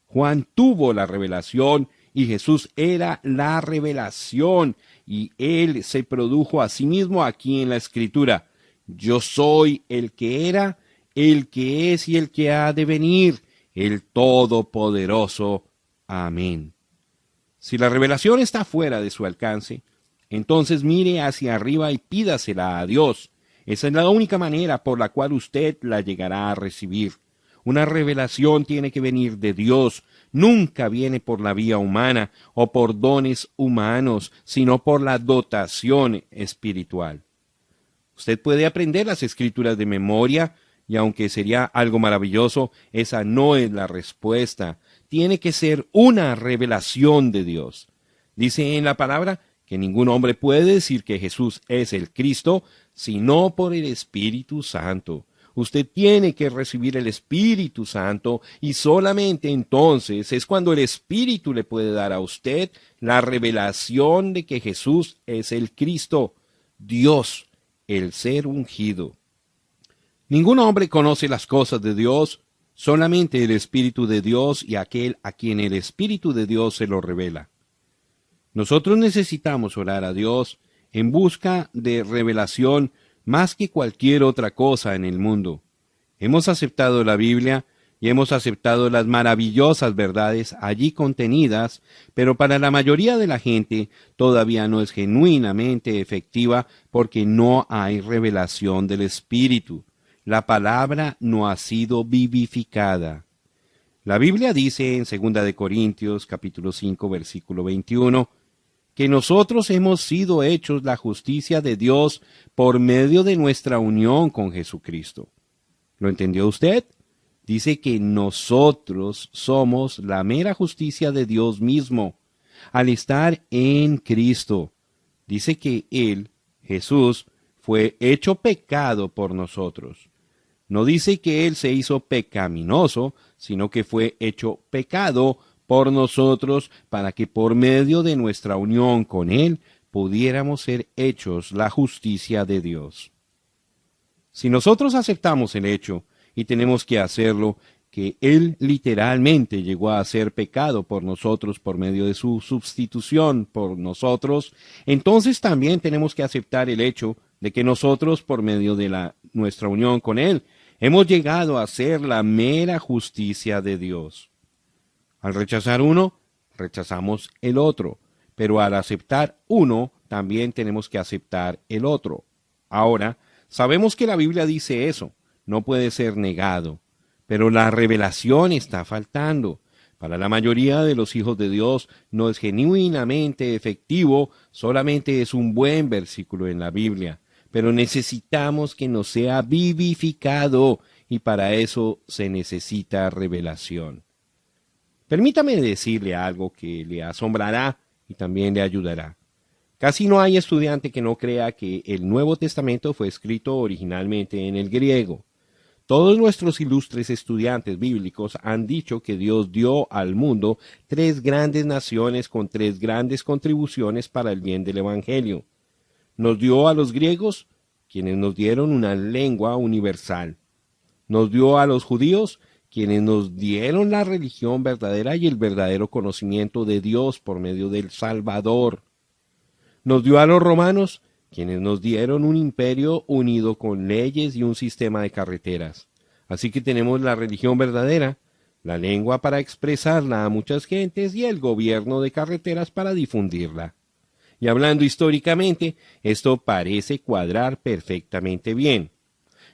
Juan tuvo la revelación y Jesús era la revelación y él se produjo a sí mismo aquí en la Escritura. Yo soy el que era, el que es y el que ha de venir, el Todopoderoso. Amén. Si la revelación está fuera de su alcance, entonces mire hacia arriba y pídasela a Dios. Esa es la única manera por la cual usted la llegará a recibir. Una revelación tiene que venir de Dios. Nunca viene por la vía humana o por dones humanos, sino por la dotación espiritual. Usted puede aprender las escrituras de memoria, y aunque sería algo maravilloso, esa no es la respuesta. Tiene que ser una revelación de Dios. Dice en la palabra que ningún hombre puede decir que Jesús es el Cristo, sino por el Espíritu Santo. Usted tiene que recibir el Espíritu Santo y solamente entonces es cuando el Espíritu le puede dar a usted la revelación de que Jesús es el Cristo, Dios, el ser ungido. Ningún hombre conoce las cosas de Dios, solamente el Espíritu de Dios y aquel a quien el Espíritu de Dios se lo revela. Nosotros necesitamos orar a Dios en busca de revelación más que cualquier otra cosa en el mundo. Hemos aceptado la Biblia y hemos aceptado las maravillosas verdades allí contenidas, pero para la mayoría de la gente todavía no es genuinamente efectiva porque no hay revelación del Espíritu. La palabra no ha sido vivificada. La Biblia dice en 2 Corintios capítulo 5 versículo 21 que nosotros hemos sido hechos la justicia de Dios por medio de nuestra unión con Jesucristo. ¿Lo entendió usted? Dice que nosotros somos la mera justicia de Dios mismo, al estar en Cristo. Dice que Él, Jesús, fue hecho pecado por nosotros. No dice que Él se hizo pecaminoso, sino que fue hecho pecado por nosotros para que por medio de nuestra unión con Él pudiéramos ser hechos la justicia de Dios. Si nosotros aceptamos el hecho, y tenemos que hacerlo, que Él literalmente llegó a ser pecado por nosotros por medio de su sustitución por nosotros, entonces también tenemos que aceptar el hecho de que nosotros, por medio de nuestra unión con Él, hemos llegado a ser la mera justicia de Dios. Al rechazar uno, rechazamos el otro, pero al aceptar uno, también tenemos que aceptar el otro. Ahora, sabemos que la Biblia dice eso, no puede ser negado, pero la revelación está faltando. Para la mayoría de los hijos de Dios no es genuinamente efectivo, solamente es un buen versículo en la Biblia, pero necesitamos que nos sea vivificado y para eso se necesita revelación. Permítame decirle algo que le asombrará y también le ayudará. Casi no hay estudiante que no crea que el Nuevo Testamento fue escrito originalmente en el griego. Todos nuestros ilustres estudiantes bíblicos han dicho que Dios dio al mundo 3 grandes naciones con 3 grandes contribuciones para el bien del Evangelio. Nos dio a los griegos, quienes nos dieron una lengua universal. Nos dio a los judíos, quienes nos dieron la religión verdadera y el verdadero conocimiento de Dios por medio del Salvador. Nos dio a los romanos, quienes nos dieron un imperio unido con leyes y un sistema de carreteras. Así que tenemos la religión verdadera, la lengua para expresarla a muchas gentes y el gobierno de carreteras para difundirla. Y hablando históricamente, esto parece cuadrar perfectamente bien.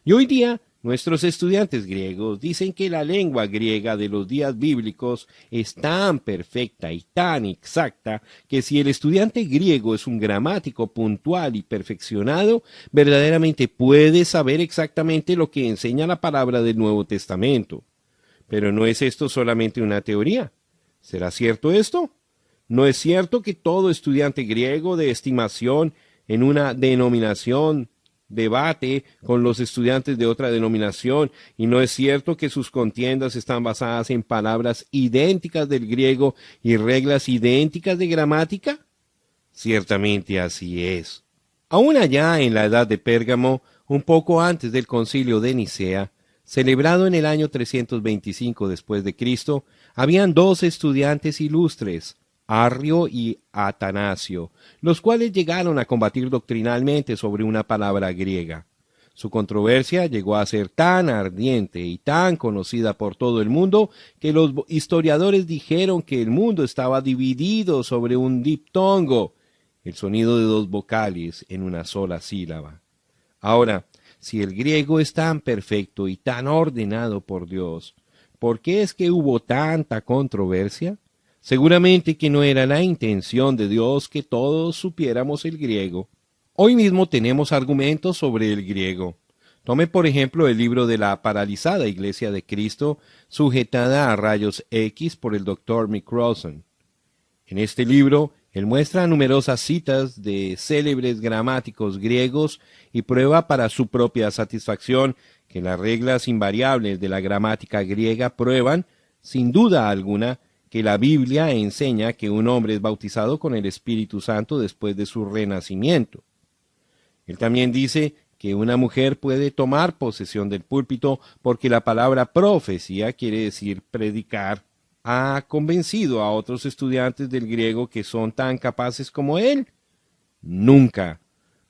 Y hoy día Nuestros estudiantes griegos dicen que la lengua griega de los días bíblicos es tan perfecta y tan exacta que si el estudiante griego es un gramático puntual y perfeccionado, verdaderamente puede saber exactamente lo que enseña la palabra del Nuevo Testamento. Pero ¿no es esto solamente una teoría? ¿Será cierto esto? ¿No es cierto que todo estudiante griego de estimación en una denominación debate con los estudiantes de otra denominación, y no es cierto que sus contiendas están basadas en palabras idénticas del griego y reglas idénticas de gramática? Ciertamente así es. Aún allá en la edad de Pérgamo, un poco antes del concilio de Nicea, celebrado en el año 325 después de Cristo, habían dos estudiantes ilustres, Arrio y Atanasio, los cuales llegaron a combatir doctrinalmente sobre una palabra griega. Su controversia llegó a ser tan ardiente y tan conocida por todo el mundo que los historiadores dijeron que el mundo estaba dividido sobre un diptongo, el sonido de dos vocales en una sola sílaba. Ahora, si el griego es tan perfecto y tan ordenado por Dios, ¿por qué es que hubo tanta controversia? Seguramente que no era la intención de Dios que todos supiéramos el griego. Hoy mismo tenemos argumentos sobre el griego. Tome por ejemplo el libro de la paralizada Iglesia de Cristo, sujetada a rayos X por el Dr. Mick Crossan. En este libro, él muestra numerosas citas de célebres gramáticos griegos y prueba para su propia satisfacción que las reglas invariables de la gramática griega prueban, sin duda alguna, que la Biblia enseña que un hombre es bautizado con el Espíritu Santo después de su renacimiento. Él también dice que una mujer puede tomar posesión del púlpito porque la palabra profecía quiere decir predicar. ¿Ha convencido a otros estudiantes del griego que son tan capaces como él? Nunca.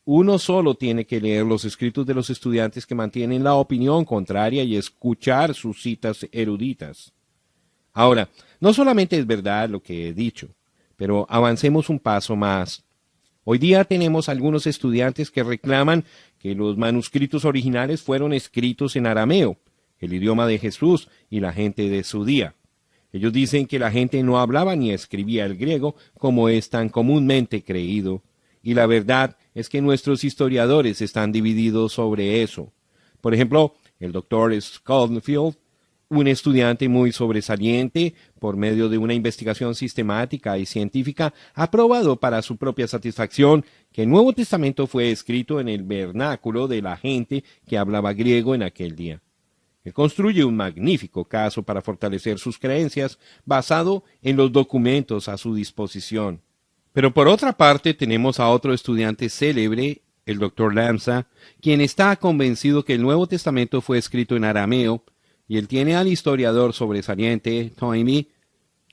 Uno solo tiene que leer los escritos de los estudiantes que mantienen la opinión contraria y escuchar sus citas eruditas. Ahora, no solamente es verdad lo que he dicho, pero avancemos un paso más. Hoy día tenemos algunos estudiantes que reclaman que los manuscritos originales fueron escritos en arameo, el idioma de Jesús y la gente de su día. Ellos dicen que la gente no hablaba ni escribía el griego como es tan comúnmente creído, y la verdad es que nuestros historiadores están divididos sobre eso. Por ejemplo, el doctor Schoenfield, un estudiante muy sobresaliente, por medio de una investigación sistemática y científica, ha probado para su propia satisfacción que el Nuevo Testamento fue escrito en el vernáculo de la gente que hablaba griego en aquel día. Él construye un magnífico caso para fortalecer sus creencias basado en los documentos a su disposición. Pero por otra parte tenemos a otro estudiante célebre, el Dr. Lamsa, quien está convencido que el Nuevo Testamento fue escrito en arameo, y él tiene al historiador sobresaliente, Toynbee,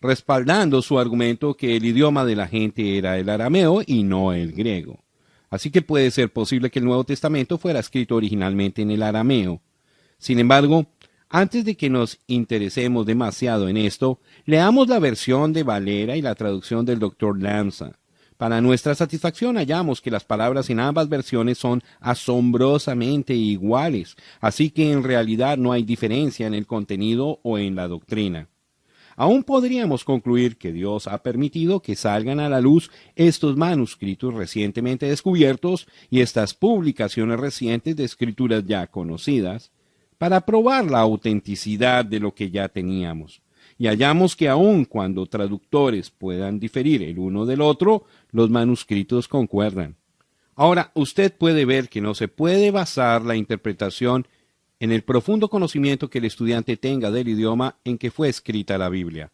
respaldando su argumento que el idioma de la gente era el arameo y no el griego. Así que puede ser posible que el Nuevo Testamento fuera escrito originalmente en el arameo. Sin embargo, antes de que nos interesemos demasiado en esto, leamos la versión de Valera y la traducción del Dr. Lamsa. Para nuestra satisfacción hallamos que las palabras en ambas versiones son asombrosamente iguales, así que en realidad no hay diferencia en el contenido o en la doctrina. Aún podríamos concluir que Dios ha permitido que salgan a la luz estos manuscritos recientemente descubiertos y estas publicaciones recientes de escrituras ya conocidas, para probar la autenticidad de lo que ya teníamos. Y hallamos que aun cuando traductores puedan diferir el uno del otro, los manuscritos concuerdan. Ahora, usted puede ver que no se puede basar la interpretación en el profundo conocimiento que el estudiante tenga del idioma en que fue escrita la Biblia.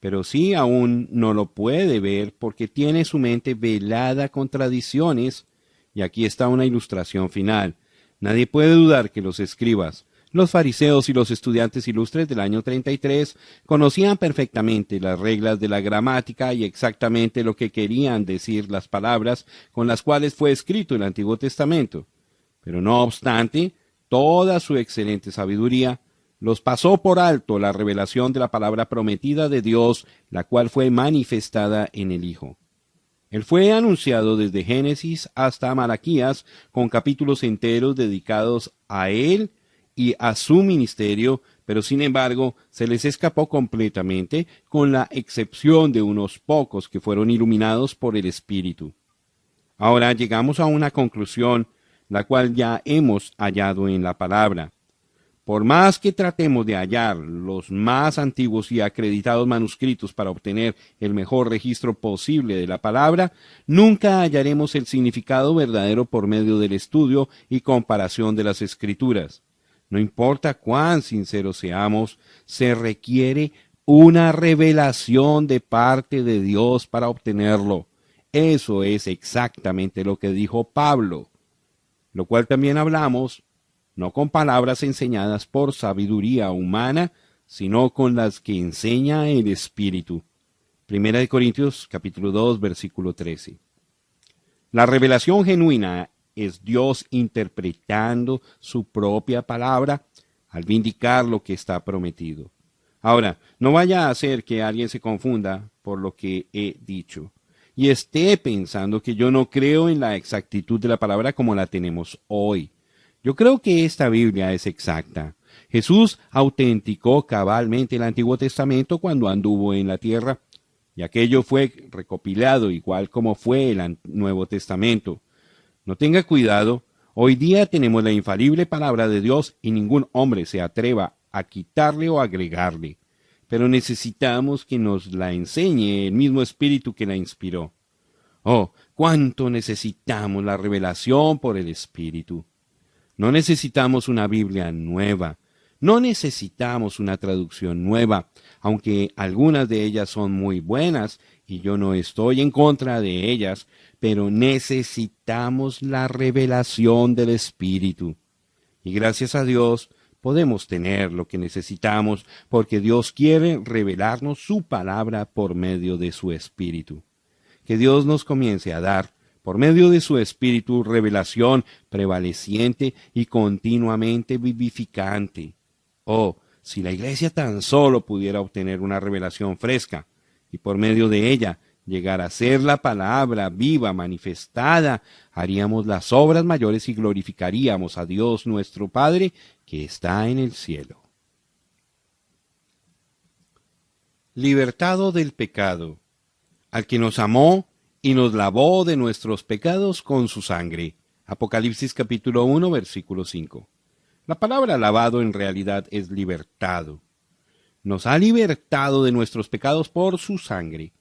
Pero sí aún no lo puede ver porque tiene su mente velada con tradiciones, y aquí está una ilustración final. Nadie puede dudar que los escribas, los fariseos y los estudiantes ilustres del año 33 conocían perfectamente las reglas de la gramática y exactamente lo que querían decir las palabras con las cuales fue escrito el Antiguo Testamento. Pero no obstante, toda su excelente sabiduría los pasó por alto la revelación de la palabra prometida de Dios, la cual fue manifestada en el Hijo. Él fue anunciado desde Génesis hasta Malaquías, con capítulos enteros dedicados a él y a su ministerio, pero sin embargo se les escapó completamente, con la excepción de unos pocos que fueron iluminados por el Espíritu. Ahora llegamos a una conclusión, la cual ya hemos hallado en la palabra. Por más que tratemos de hallar los más antiguos y acreditados manuscritos para obtener el mejor registro posible de la palabra, nunca hallaremos el significado verdadero por medio del estudio y comparación de las Escrituras. No importa cuán sinceros seamos, se requiere una revelación de parte de Dios para obtenerlo. Eso es exactamente lo que dijo Pablo, lo cual también hablamos, no con palabras enseñadas por sabiduría humana, sino con las que enseña el Espíritu. Primera de Corintios, capítulo 2, versículo 13. La revelación genuina es Dios interpretando su propia palabra al vindicar lo que está prometido. Ahora, no vaya a hacer que alguien se confunda por lo que he dicho y esté pensando que yo no creo en la exactitud de la palabra como la tenemos hoy. Yo creo que esta Biblia es exacta. Jesús autenticó cabalmente el Antiguo Testamento cuando anduvo en la tierra, y aquello fue recopilado igual como fue el Nuevo Testamento. No tenga cuidado, hoy día tenemos la infalible palabra de Dios y ningún hombre se atreva a quitarle o agregarle. Pero necesitamos que nos la enseñe el mismo Espíritu que la inspiró. Oh, cuánto necesitamos la revelación por el Espíritu. No necesitamos una Biblia nueva, no necesitamos una traducción nueva, aunque algunas de ellas son muy buenas y yo no estoy en contra de ellas, pero necesitamos la revelación del Espíritu. Y gracias a Dios podemos tener lo que necesitamos porque Dios quiere revelarnos su palabra por medio de su Espíritu. Que Dios nos comience a dar por medio de su Espíritu, revelación prevaleciente y continuamente vivificante. Oh, si la Iglesia tan solo pudiera obtener una revelación fresca, y por medio de ella llegar a ser la palabra viva, manifestada, haríamos las obras mayores y glorificaríamos a Dios nuestro Padre, que está en el cielo. Libertado del pecado, al que nos amó y nos lavó de nuestros pecados con su sangre. Apocalipsis capítulo 1, versículo 5. La palabra lavado en realidad es libertado. Nos ha libertado de nuestros pecados por su sangre.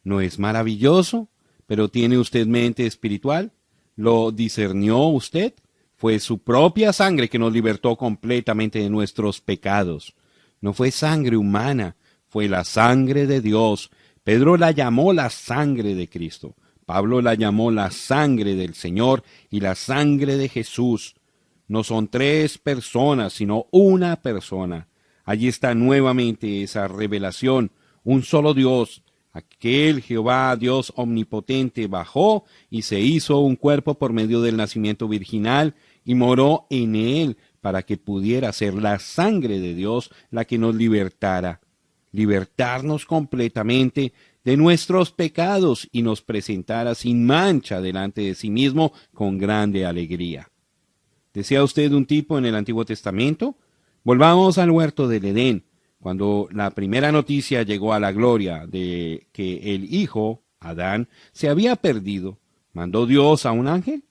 ¿No es maravilloso? ¿Pero tiene usted mente espiritual? ¿Lo discernió usted? Fue su propia sangre que nos libertó completamente de nuestros pecados. No fue sangre humana, fue la sangre de Dios. Pedro la llamó la sangre de Cristo. Pablo la llamó la sangre del Señor y la sangre de Jesús. No son tres personas, sino una persona. Allí está nuevamente esa revelación. Un solo Dios, aquel Jehová, Dios omnipotente, bajó y se hizo un cuerpo por medio del nacimiento virginal y moró en él para que pudiera ser la sangre de Dios la que nos libertara. Libertarnos completamente de nuestros pecados y nos presentara sin mancha delante de sí mismo con grande alegría. ¿Desea usted un tipo en el Antiguo Testamento? Volvamos al huerto del Edén, cuando la primera noticia llegó a la gloria de que el hijo, Adán, se había perdido. ¿Mandó Dios a un ángel?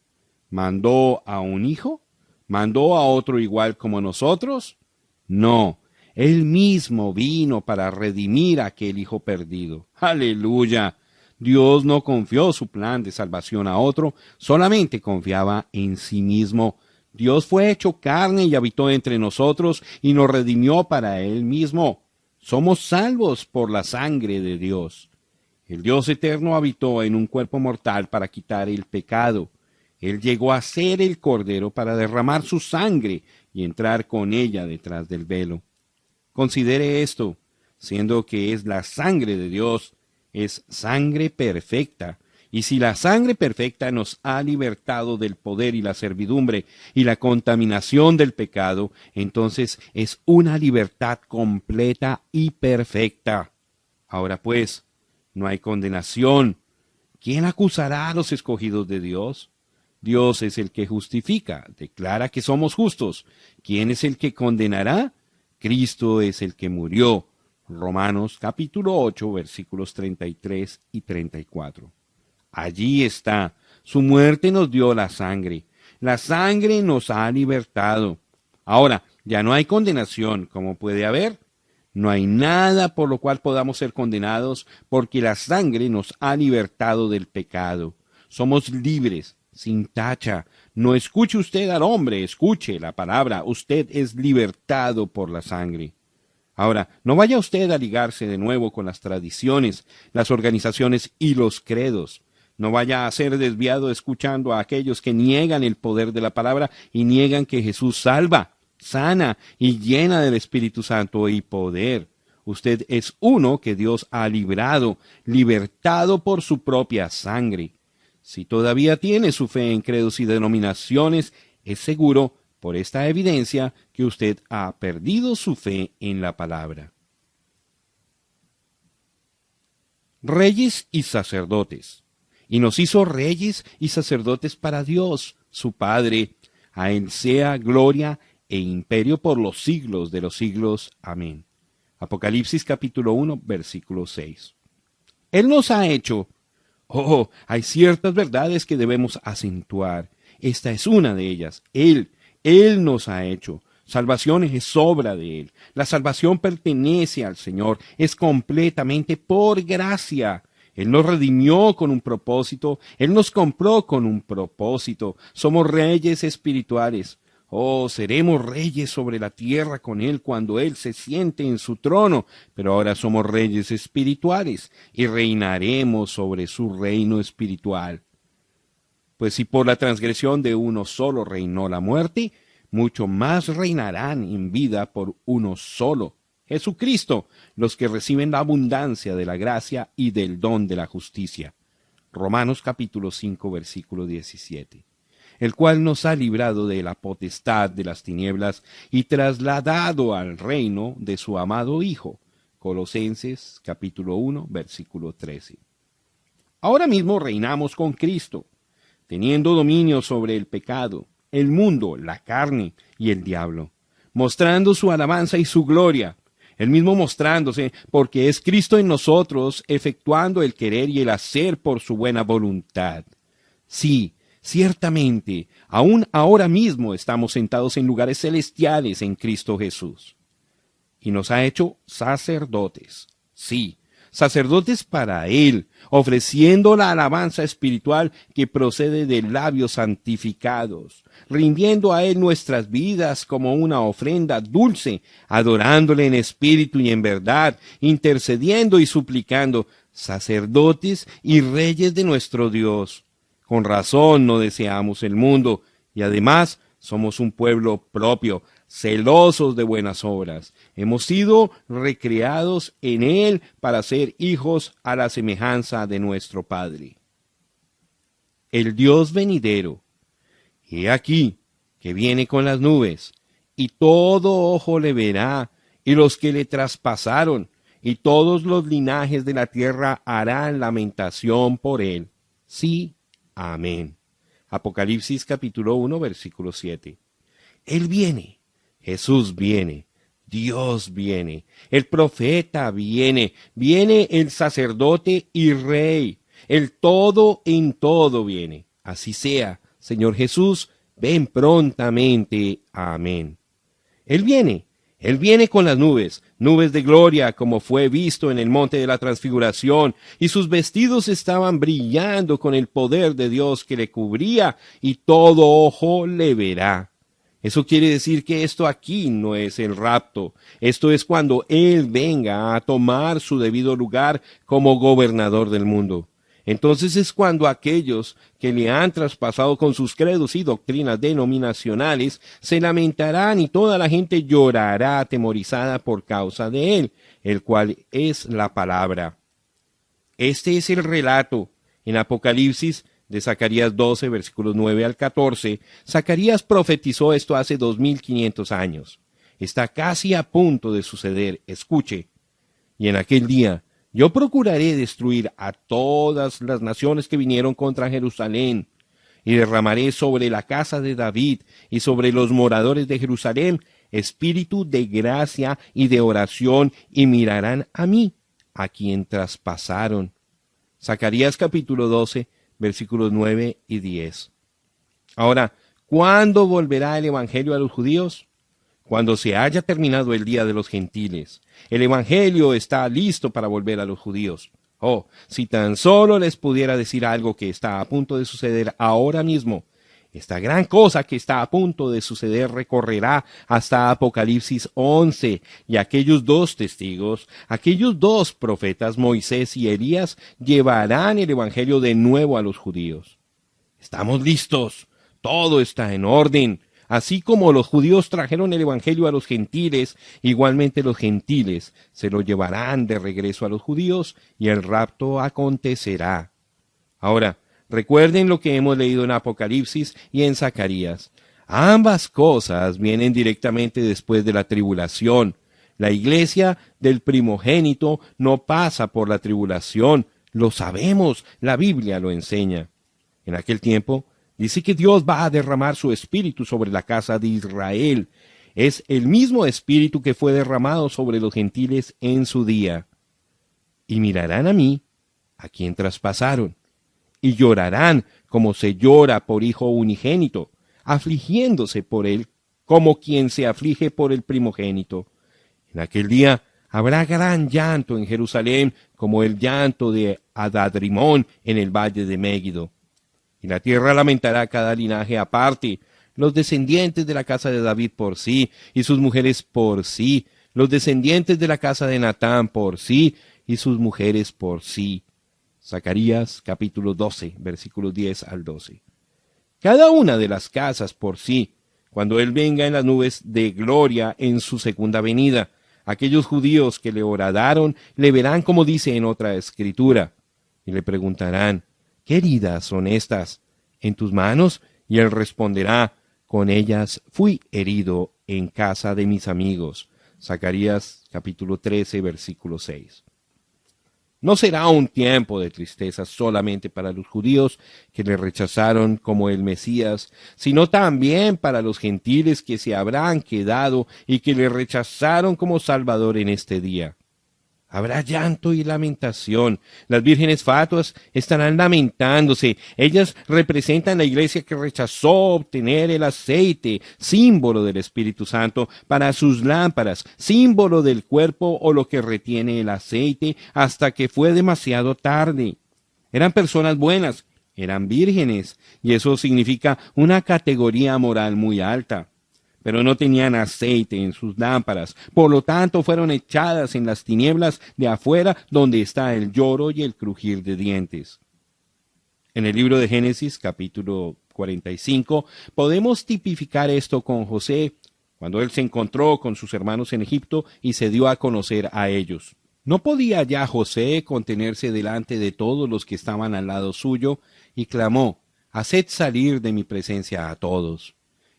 ¿Mandó a un hijo? ¿Mandó a otro igual como nosotros? No. Él mismo vino para redimir a aquel hijo perdido. ¡Aleluya! Dios no confió su plan de salvación a otro, solamente confiaba en sí mismo. Dios fue hecho carne y habitó entre nosotros y nos redimió para Él mismo. Somos salvos por la sangre de Dios. El Dios eterno habitó en un cuerpo mortal para quitar el pecado. Él llegó a ser el Cordero para derramar su sangre y entrar con ella detrás del velo. Considere esto, siendo que es la sangre de Dios, es sangre perfecta. Y si la sangre perfecta nos ha libertado del poder y la servidumbre y la contaminación del pecado, entonces es una libertad completa y perfecta. Ahora pues, no hay condenación. ¿Quién acusará a los escogidos de Dios? Dios es el que justifica, declara que somos justos. ¿Quién es el que condenará? Cristo es el que murió. Romanos capítulo 8, versículos 33 y 34. Allí está. Su muerte nos dio la sangre. La sangre nos ha libertado. Ahora, ya no hay condenación, como puede haber. No hay nada por lo cual podamos ser condenados, porque la sangre nos ha libertado del pecado. Somos libres, sin tacha. No escuche usted al hombre, escuche la palabra. Usted es libertado por la sangre. Ahora, no vaya usted a ligarse de nuevo con las tradiciones, las organizaciones y los credos. No vaya a ser desviado escuchando a aquellos que niegan el poder de la palabra y niegan que Jesús salva, sana y llena del Espíritu Santo y poder. Usted es uno que Dios ha librado, libertado por su propia sangre. Si todavía tiene su fe en credos y denominaciones, es seguro, por esta evidencia, que usted ha perdido su fe en la palabra. Reyes y sacerdotes. Y nos hizo reyes y sacerdotes para Dios, su Padre. A Él sea gloria e imperio por los siglos de los siglos. Amén. Apocalipsis capítulo 1, versículo 6. Él nos ha hecho. Hay ciertas verdades que debemos acentuar. Esta es una de ellas. Él nos ha hecho. Salvación es obra de Él. La salvación pertenece al Señor. Es completamente por gracia. Él nos redimió con un propósito. Él nos compró con un propósito. Somos reyes espirituales. Seremos reyes sobre la tierra con Él cuando Él se siente en su trono. Pero ahora somos reyes espirituales y reinaremos sobre su reino espiritual. Pues si por la transgresión de uno solo reinó la muerte, mucho más reinarán en vida por uno solo, Jesucristo, los que reciben la abundancia de la gracia y del don de la justicia. Romanos capítulo 5, versículo 17. El cual nos ha librado de la potestad de las tinieblas y trasladado al reino de su amado Hijo. Colosenses capítulo 1, versículo 13. Ahora mismo reinamos con Cristo, teniendo dominio sobre el pecado, el mundo, la carne y el diablo, mostrando su alabanza y su gloria, él mismo mostrándose, porque es Cristo en nosotros, efectuando el querer y el hacer por su buena voluntad. Sí, ciertamente, aún ahora mismo estamos sentados en lugares celestiales en Cristo Jesús. Y nos ha hecho sacerdotes, sí, sacerdotes para Él, ofreciendo la alabanza espiritual que procede de labios santificados, rindiendo a Él nuestras vidas como una ofrenda dulce, adorándole en espíritu y en verdad, intercediendo y suplicando, sacerdotes y reyes de nuestro Dios. Con razón no deseamos el mundo, y además somos un pueblo propio, celosos de buenas obras. Hemos sido recreados en Él para ser hijos a la semejanza de nuestro Padre. El Dios venidero. He aquí que viene con las nubes, y todo ojo le verá, y los que le traspasaron, y todos los linajes de la tierra harán lamentación por Él. Sí, amén. Apocalipsis capítulo 1, versículo 7. Él viene. Jesús viene, Dios viene, el profeta viene, viene el sacerdote y rey, el todo en todo viene. Así sea, Señor Jesús, ven prontamente. Amén. Él viene con las nubes, nubes de gloria, como fue visto en el monte de la transfiguración, y sus vestidos estaban brillando con el poder de Dios que le cubría, y todo ojo le verá. Eso quiere decir que esto aquí no es el rapto. Esto es cuando Él venga a tomar su debido lugar como gobernador del mundo. Entonces es cuando aquellos que le han traspasado con sus credos y doctrinas denominacionales se lamentarán y toda la gente llorará atemorizada por causa de Él, el cual es la palabra. Este es el relato en Apocalipsis de Zacarías 12, versículos 9 al 14, Zacarías profetizó esto hace 2500 años. Está casi a punto de suceder. Escuche. Y en aquel día yo procuraré destruir a todas las naciones que vinieron contra Jerusalén, y derramaré sobre la casa de David y sobre los moradores de Jerusalén espíritu de gracia y de oración, y mirarán a mí, a quien traspasaron. Zacarías capítulo 12, versículos 9 y 10. Ahora, ¿cuándo volverá el Evangelio a los judíos? Cuando se haya terminado el día de los gentiles. El Evangelio está listo para volver a los judíos. Oh, si tan solo les pudiera decir algo que está a punto de suceder ahora mismo. Esta gran cosa que está a punto de suceder recorrerá hasta Apocalipsis 11, y aquellos dos testigos, aquellos dos profetas, Moisés y Elías, llevarán el Evangelio de nuevo a los judíos. Estamos listos, todo está en orden. Así como los judíos trajeron el Evangelio a los gentiles, igualmente los gentiles se lo llevarán de regreso a los judíos y el rapto acontecerá. Ahora, recuerden lo que hemos leído en Apocalipsis y en Zacarías. Ambas cosas vienen directamente después de la tribulación. La iglesia del primogénito no pasa por la tribulación. Lo sabemos, la Biblia lo enseña. En aquel tiempo, dice que Dios va a derramar su espíritu sobre la casa de Israel. Es el mismo espíritu que fue derramado sobre los gentiles en su día. Y mirarán a mí, a quien traspasaron, y llorarán como se llora por hijo unigénito, afligiéndose por él como quien se aflige por el primogénito. En aquel día habrá gran llanto en Jerusalén, como el llanto de Adadrimón en el valle de Megiddo. Y la tierra lamentará cada linaje aparte, los descendientes de la casa de David por sí, y sus mujeres por sí, los descendientes de la casa de Natán por sí, y sus mujeres por sí. Zacarías capítulo 12, versículos 10 al 12. Cada una de las casas por sí, cuando Él venga en las nubes de gloria en su segunda venida. Aquellos judíos que le horadaron le verán como dice en otra escritura, y le preguntarán, ¿qué heridas son estas en tus manos? Y él responderá, con ellas fui herido en casa de mis amigos. Zacarías capítulo 13, versículo 6. No será un tiempo de tristeza solamente para los judíos que le rechazaron como el Mesías, sino también para los gentiles que se habrán quedado y que le rechazaron como Salvador en este día. Habrá llanto y lamentación. Las vírgenes fatuas estarán lamentándose. Ellas representan la iglesia que rechazó obtener el aceite, símbolo del Espíritu Santo, para sus lámparas, símbolo del cuerpo o lo que retiene el aceite, hasta que fue demasiado tarde. Eran personas buenas, eran vírgenes, y eso significa una categoría moral muy alta. Pero no tenían aceite en sus lámparas, por lo tanto fueron echadas en las tinieblas de afuera, donde está el lloro y el crujir de dientes. En el libro de Génesis, capítulo 45, podemos tipificar esto con José, cuando él se encontró con sus hermanos en Egipto y se dio a conocer a ellos. No podía ya José contenerse delante de todos los que estaban al lado suyo, y clamó, «Haced salir de mi presencia a todos».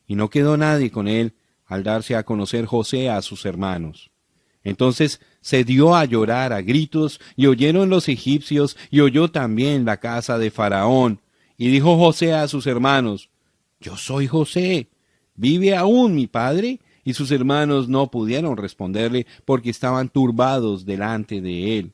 Y no quedó nadie con él al darse a conocer José a sus hermanos. Entonces se dio a llorar a gritos, y oyeron los egipcios, y oyó también la casa de Faraón. Y dijo José a sus hermanos, «Yo soy José, ¿vive aún mi padre?» Y sus hermanos no pudieron responderle, porque estaban turbados delante de él.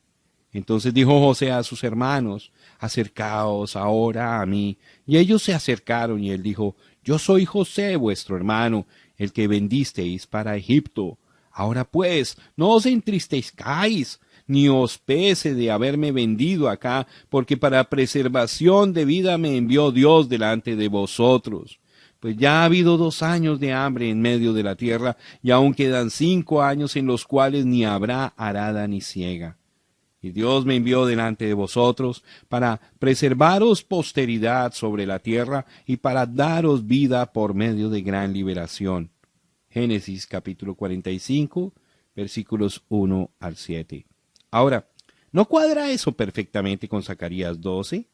Entonces dijo José a sus hermanos, «Acercaos ahora a mí». Y ellos se acercaron, y él dijo, «Yo soy José, vuestro hermano, el que vendisteis para Egipto. Ahora pues, no os entristezcáis, ni os pese de haberme vendido acá, porque para preservación de vida me envió Dios delante de vosotros. Pues ya ha habido 2 años de hambre en medio de la tierra, y aún quedan 5 años en los cuales ni habrá arada ni siega. Y Dios me envió delante de vosotros para preservaros posteridad sobre la tierra y para daros vida por medio de gran liberación. Génesis capítulo 45, versículos 1 al 7. Ahora, ¿no cuadra eso perfectamente con Zacarías 12?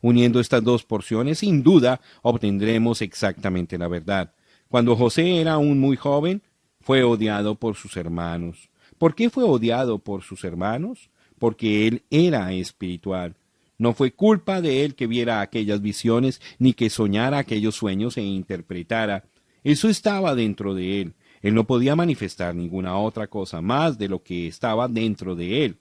Uniendo estas dos porciones, sin duda, obtendremos exactamente la verdad. Cuando José era aún muy joven, fue odiado por sus hermanos. ¿Por qué fue odiado por sus hermanos? Porque él era espiritual. No fue culpa de él que viera aquellas visiones, ni que soñara aquellos sueños e interpretara. Eso estaba dentro de él. Él no podía manifestar ninguna otra cosa más de lo que estaba dentro de él.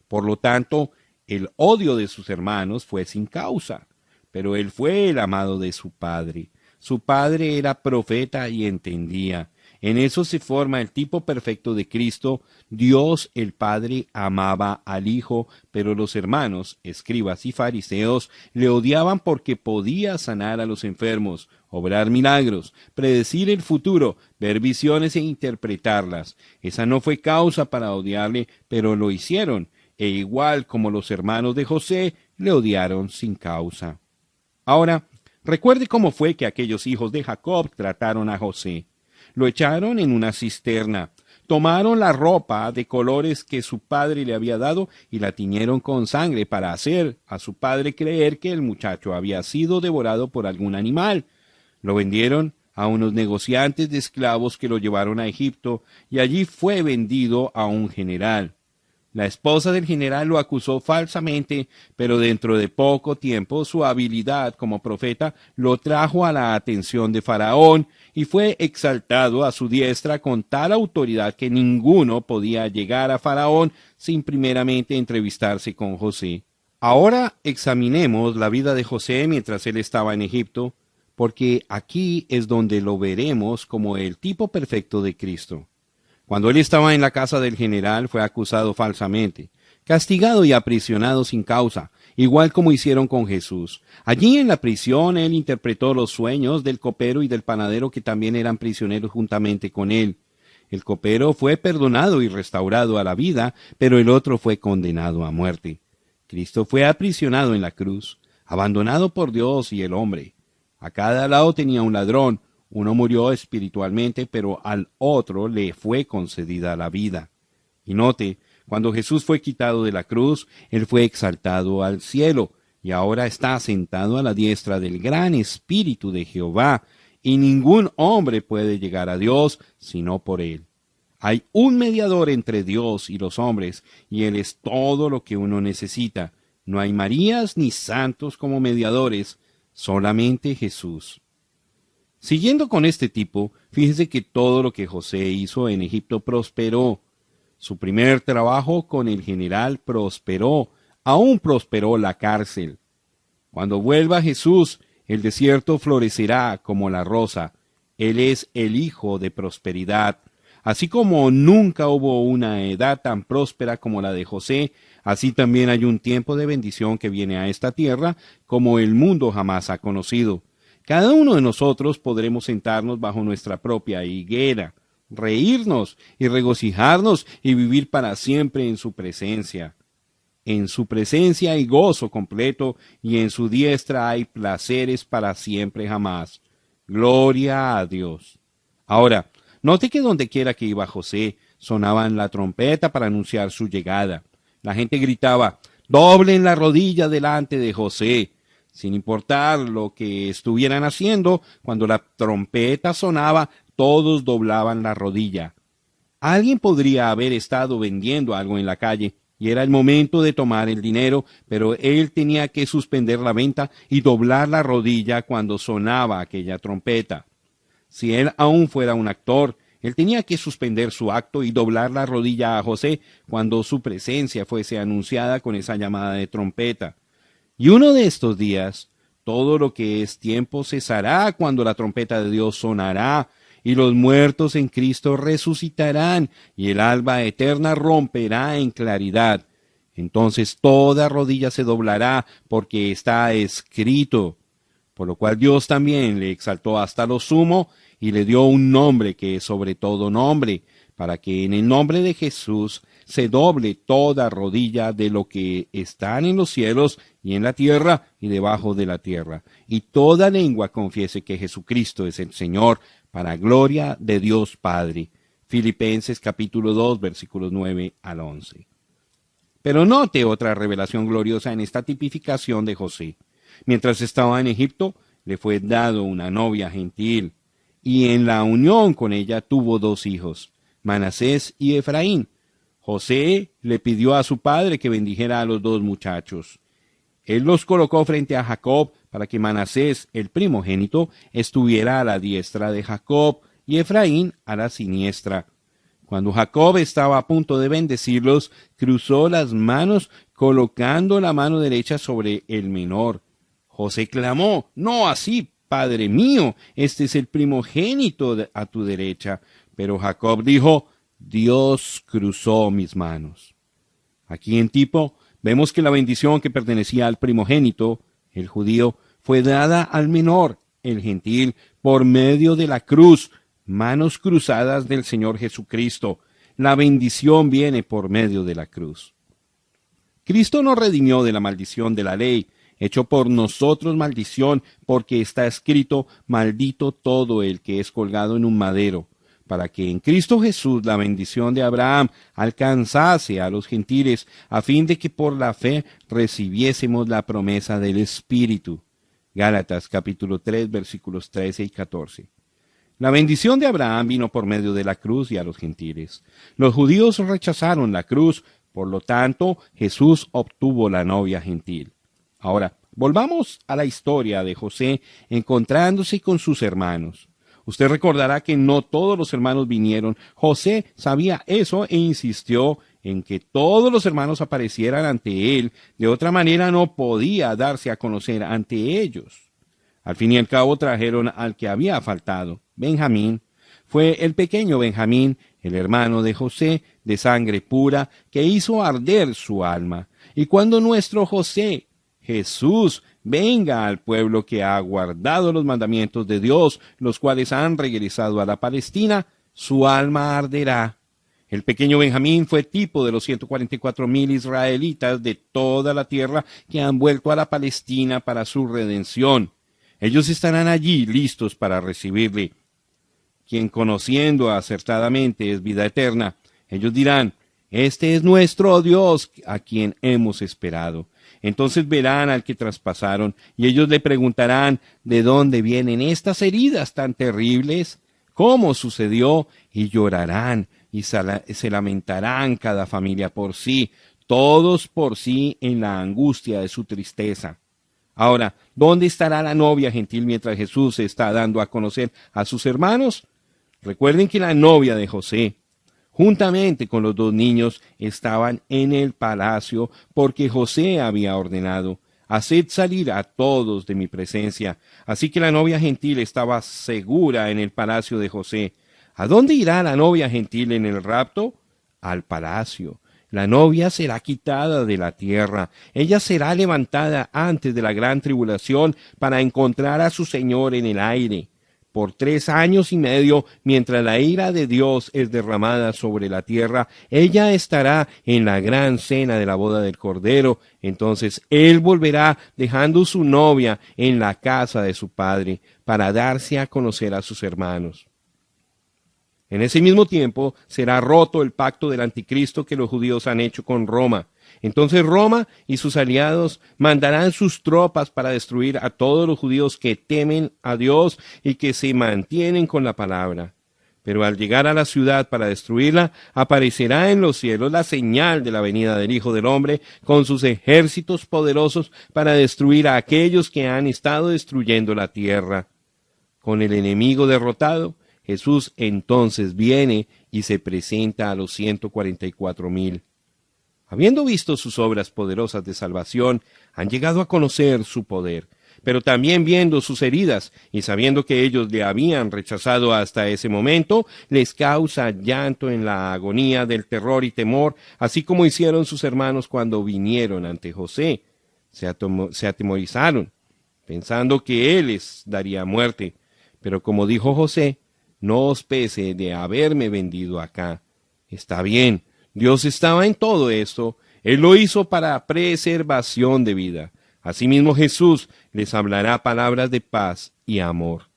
Por lo tanto, el odio de sus hermanos fue sin causa. Pero él fue el amado de su padre. Su padre era profeta y entendía. En eso se forma el tipo perfecto de Cristo. Dios el Padre amaba al Hijo, pero los hermanos, escribas y fariseos, le odiaban porque podía sanar a los enfermos, obrar milagros, predecir el futuro, ver visiones e interpretarlas. Esa no fue causa para odiarle, pero lo hicieron, e igual como los hermanos de José, le odiaron sin causa. Ahora, recuerde cómo fue que aquellos hijos de Jacob trataron a José. Lo echaron en una cisterna, tomaron la ropa de colores que su padre le había dado y la tiñeron con sangre para hacer a su padre creer que el muchacho había sido devorado por algún animal. Lo vendieron a unos negociantes de esclavos que lo llevaron a Egipto y allí fue vendido a un general. La esposa del general lo acusó falsamente, pero dentro de poco tiempo su habilidad como profeta lo trajo a la atención de Faraón y fue exaltado a su diestra con tal autoridad que ninguno podía llegar a Faraón sin primeramente entrevistarse con José. Ahora examinemos la vida de José mientras él estaba en Egipto, porque aquí es donde lo veremos como el tipo perfecto de Cristo. Cuando él estaba en la casa del general fue acusado falsamente, castigado y aprisionado sin causa, igual como hicieron con Jesús. Allí en la prisión él interpretó los sueños del copero y del panadero que también eran prisioneros juntamente con él. El copero fue perdonado y restaurado a la vida, pero el otro fue condenado a muerte. Cristo fue aprisionado en la cruz, abandonado por Dios y el hombre. A cada lado tenía un ladrón. Uno murió espiritualmente, pero al otro le fue concedida la vida. Y note, cuando Jesús fue quitado de la cruz, él fue exaltado al cielo, y ahora está sentado a la diestra del gran Espíritu de Jehová, y ningún hombre puede llegar a Dios sino por él. Hay un mediador entre Dios y los hombres, y él es todo lo que uno necesita. No hay Marías ni santos como mediadores, solamente Jesús. Siguiendo con este tipo, fíjese que todo lo que José hizo en Egipto prosperó. Su primer trabajo con el general prosperó, aún prosperó la cárcel. Cuando vuelva Jesús, el desierto florecerá como la rosa. Él es el Hijo de prosperidad. Así como nunca hubo una edad tan próspera como la de José, así también hay un tiempo de bendición que viene a esta tierra como el mundo jamás ha conocido. Cada uno de nosotros podremos sentarnos bajo nuestra propia higuera, reírnos y regocijarnos y vivir para siempre en su presencia. En su presencia hay gozo completo y en su diestra hay placeres para siempre jamás. Gloria a Dios. Ahora, note que donde quiera que iba José, sonaban la trompeta para anunciar su llegada. La gente gritaba, doblen la rodilla delante de José. Sin importar lo que estuvieran haciendo, cuando la trompeta sonaba, todos doblaban la rodilla. Alguien podría haber estado vendiendo algo en la calle, y era el momento de tomar el dinero, pero él tenía que suspender la venta y doblar la rodilla cuando sonaba aquella trompeta. Si él aún fuera un actor, él tenía que suspender su acto y doblar la rodilla a José cuando su presencia fuese anunciada con esa llamada de trompeta. Y uno de estos días, todo lo que es tiempo cesará cuando la trompeta de Dios sonará, y los muertos en Cristo resucitarán, y el alba eterna romperá en claridad. Entonces toda rodilla se doblará, porque está escrito. Por lo cual Dios también le exaltó hasta lo sumo, y le dio un nombre que es sobre todo nombre, para que en el nombre de Jesús se doble toda rodilla de lo que están en los cielos y en la tierra y debajo de la tierra, y toda lengua confiese que Jesucristo es el Señor, para gloria de Dios Padre. Filipenses capítulo 2, versículos 9 al 11. Pero note otra revelación gloriosa en esta tipificación de José. Mientras estaba en Egipto, le fue dado una novia gentil, y en la unión con ella tuvo 2 hijos, Manasés y Efraín. José le pidió a su padre que bendijera a los 2 muchachos. Él los colocó frente a Jacob para que Manasés, el primogénito, estuviera a la diestra de Jacob y Efraín a la siniestra. Cuando Jacob estaba a punto de bendecirlos, cruzó las manos colocando la mano derecha sobre el menor. José clamó: «No así, padre mío, este es el primogénito a tu derecha». Pero Jacob dijo: «Dios cruzó mis manos». Aquí en Tipo vemos que la bendición que pertenecía al primogénito, el judío, fue dada al menor, el gentil, por medio de la cruz, manos cruzadas del Señor Jesucristo. La bendición viene por medio de la cruz. Cristo nos redimió de la maldición de la ley, hecho por nosotros maldición, porque está escrito: «Maldito todo el que es colgado en un madero», para que en Cristo Jesús la bendición de Abraham alcanzase a los gentiles, a fin de que por la fe recibiésemos la promesa del Espíritu. Gálatas capítulo 3 versículos 13 y 14. La bendición de Abraham vino por medio de la cruz y a los gentiles. Los judíos rechazaron la cruz, por lo tanto Jesús obtuvo la novia gentil. Ahora, volvamos a la historia de José encontrándose con sus hermanos. Usted recordará que no todos los hermanos vinieron. José sabía eso e insistió en que todos los hermanos aparecieran ante él. De otra manera no podía darse a conocer ante ellos. Al fin y al cabo trajeron al que había faltado, Benjamín. Fue el pequeño Benjamín, el hermano de José, de sangre pura, que hizo arder su alma. Y cuando nuestro José, Jesús, venga al pueblo que ha guardado los mandamientos de Dios, los cuales han regresado a la Palestina, su alma arderá. El pequeño Benjamín fue tipo de los 144,000 israelitas de toda la tierra que han vuelto a la Palestina para su redención. Ellos estarán allí listos para recibirle. Quien conociendo acertadamente es vida eterna, ellos dirán: «Este es nuestro Dios a quien hemos esperado». Entonces verán al que traspasaron, y ellos le preguntarán: «¿De dónde vienen estas heridas tan terribles? ¿Cómo sucedió?». Y llorarán, y se lamentarán cada familia por sí, todos por sí en la angustia de su tristeza. Ahora, ¿dónde estará la novia gentil mientras Jesús se está dando a conocer a sus hermanos? Recuerden que la novia de José, juntamente con los dos niños, estaban en el palacio, porque José había ordenado: «Haced salir a todos de mi presencia». Así que la novia gentil estaba segura en el palacio de José. ¿A dónde irá la novia gentil en el rapto? Al palacio. La novia será quitada de la tierra. Ella será levantada antes de la gran tribulación para encontrar a su Señor en el aire. Por 3 años y medio, mientras la ira de Dios es derramada sobre la tierra, ella estará en la gran cena de la boda del Cordero. Entonces él volverá dejando su novia en la casa de su padre para darse a conocer a sus hermanos. En ese mismo tiempo será roto el pacto del anticristo que los judíos han hecho con Roma. Entonces Roma y sus aliados mandarán sus tropas para destruir a todos los judíos que temen a Dios y que se mantienen con la palabra. Pero al llegar a la ciudad para destruirla, aparecerá en los cielos la señal de la venida del Hijo del Hombre con sus ejércitos poderosos para destruir a aquellos que han estado destruyendo la tierra. Con el enemigo derrotado, Jesús entonces viene y se presenta a los 144,000. Habiendo visto sus obras poderosas de salvación, han llegado a conocer su poder, pero también viendo sus heridas y sabiendo que ellos le habían rechazado hasta ese momento, les causa llanto en la agonía del terror y temor, así como hicieron sus hermanos cuando vinieron ante José. Se atemorizaron, pensando que él les daría muerte, pero como dijo José: «No os pese de haberme vendido acá». Está bien, Dios estaba en todo esto. Él lo hizo para preservación de vida. Asimismo Jesús les hablará palabras de paz y amor.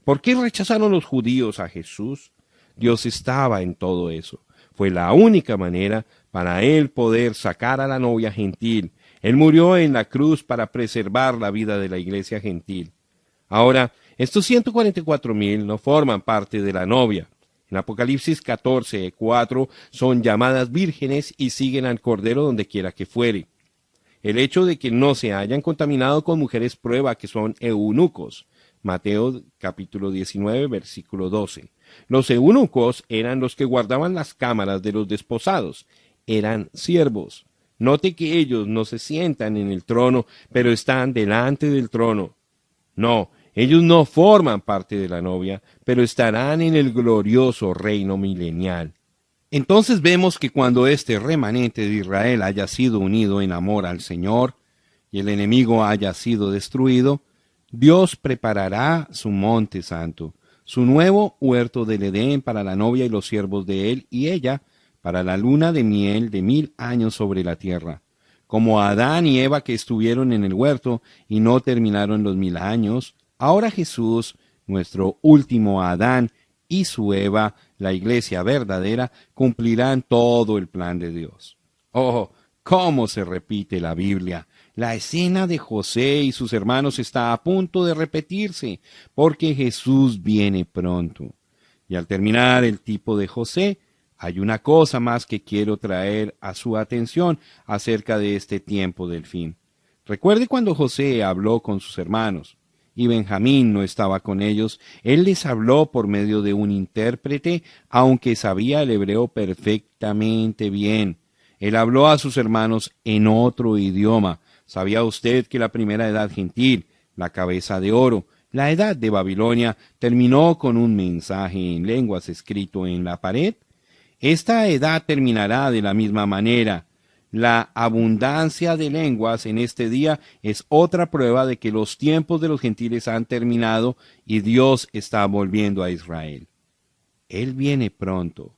¿Por qué rechazaron los judíos a Jesús? Dios estaba en todo eso. Fue la única manera para él poder sacar a la novia gentil. Él murió en la cruz para preservar la vida de la iglesia gentil. Ahora, estos 144,000 no forman parte de la novia. En Apocalipsis 14:4 son llamadas vírgenes y siguen al Cordero donde quiera que fuere. El hecho de que no se hayan contaminado con mujeres prueba que son eunucos. Mateo capítulo 19, versículo 12. Los eunucos eran los que guardaban las cámaras de los desposados. Eran siervos. Note que ellos no se sientan en el trono, pero están delante del trono. No, ellos no forman parte de la novia, pero estarán en el glorioso reino milenial. Entonces vemos que cuando este remanente de Israel haya sido unido en amor al Señor y el enemigo haya sido destruido, Dios preparará su monte santo, su nuevo huerto del Edén para la novia y los siervos de él y ella, para la luna de miel de 1000 años sobre la tierra. Como Adán y Eva que estuvieron en el huerto y no terminaron los 1000 años, ahora Jesús, nuestro último Adán, y su Eva, la iglesia verdadera, cumplirán todo el plan de Dios. Oh, cómo se repite la Biblia. La escena de José y sus hermanos está a punto de repetirse, porque Jesús viene pronto. Y al terminar el tipo de José, hay una cosa más que quiero traer a su atención acerca de este tiempo del fin. Recuerde cuando José habló con sus hermanos y Benjamín no estaba con ellos, él les habló por medio de un intérprete, aunque sabía el hebreo perfectamente bien. Él habló a sus hermanos en otro idioma. ¿Sabía usted que la primera edad gentil, la cabeza de oro, la edad de Babilonia, terminó con un mensaje en lenguas escrito en la pared? Esta edad terminará de la misma manera. La abundancia de lenguas en este día es otra prueba de que los tiempos de los gentiles han terminado y Dios está volviendo a Israel. Él viene pronto,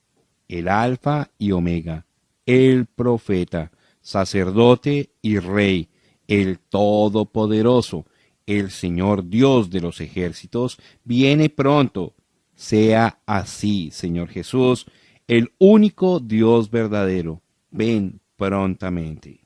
el Alfa y Omega, el profeta, sacerdote y rey, el Todopoderoso, el Señor Dios de los ejércitos, viene pronto. Sea así, Señor Jesús, el único Dios verdadero. Ven prontamente.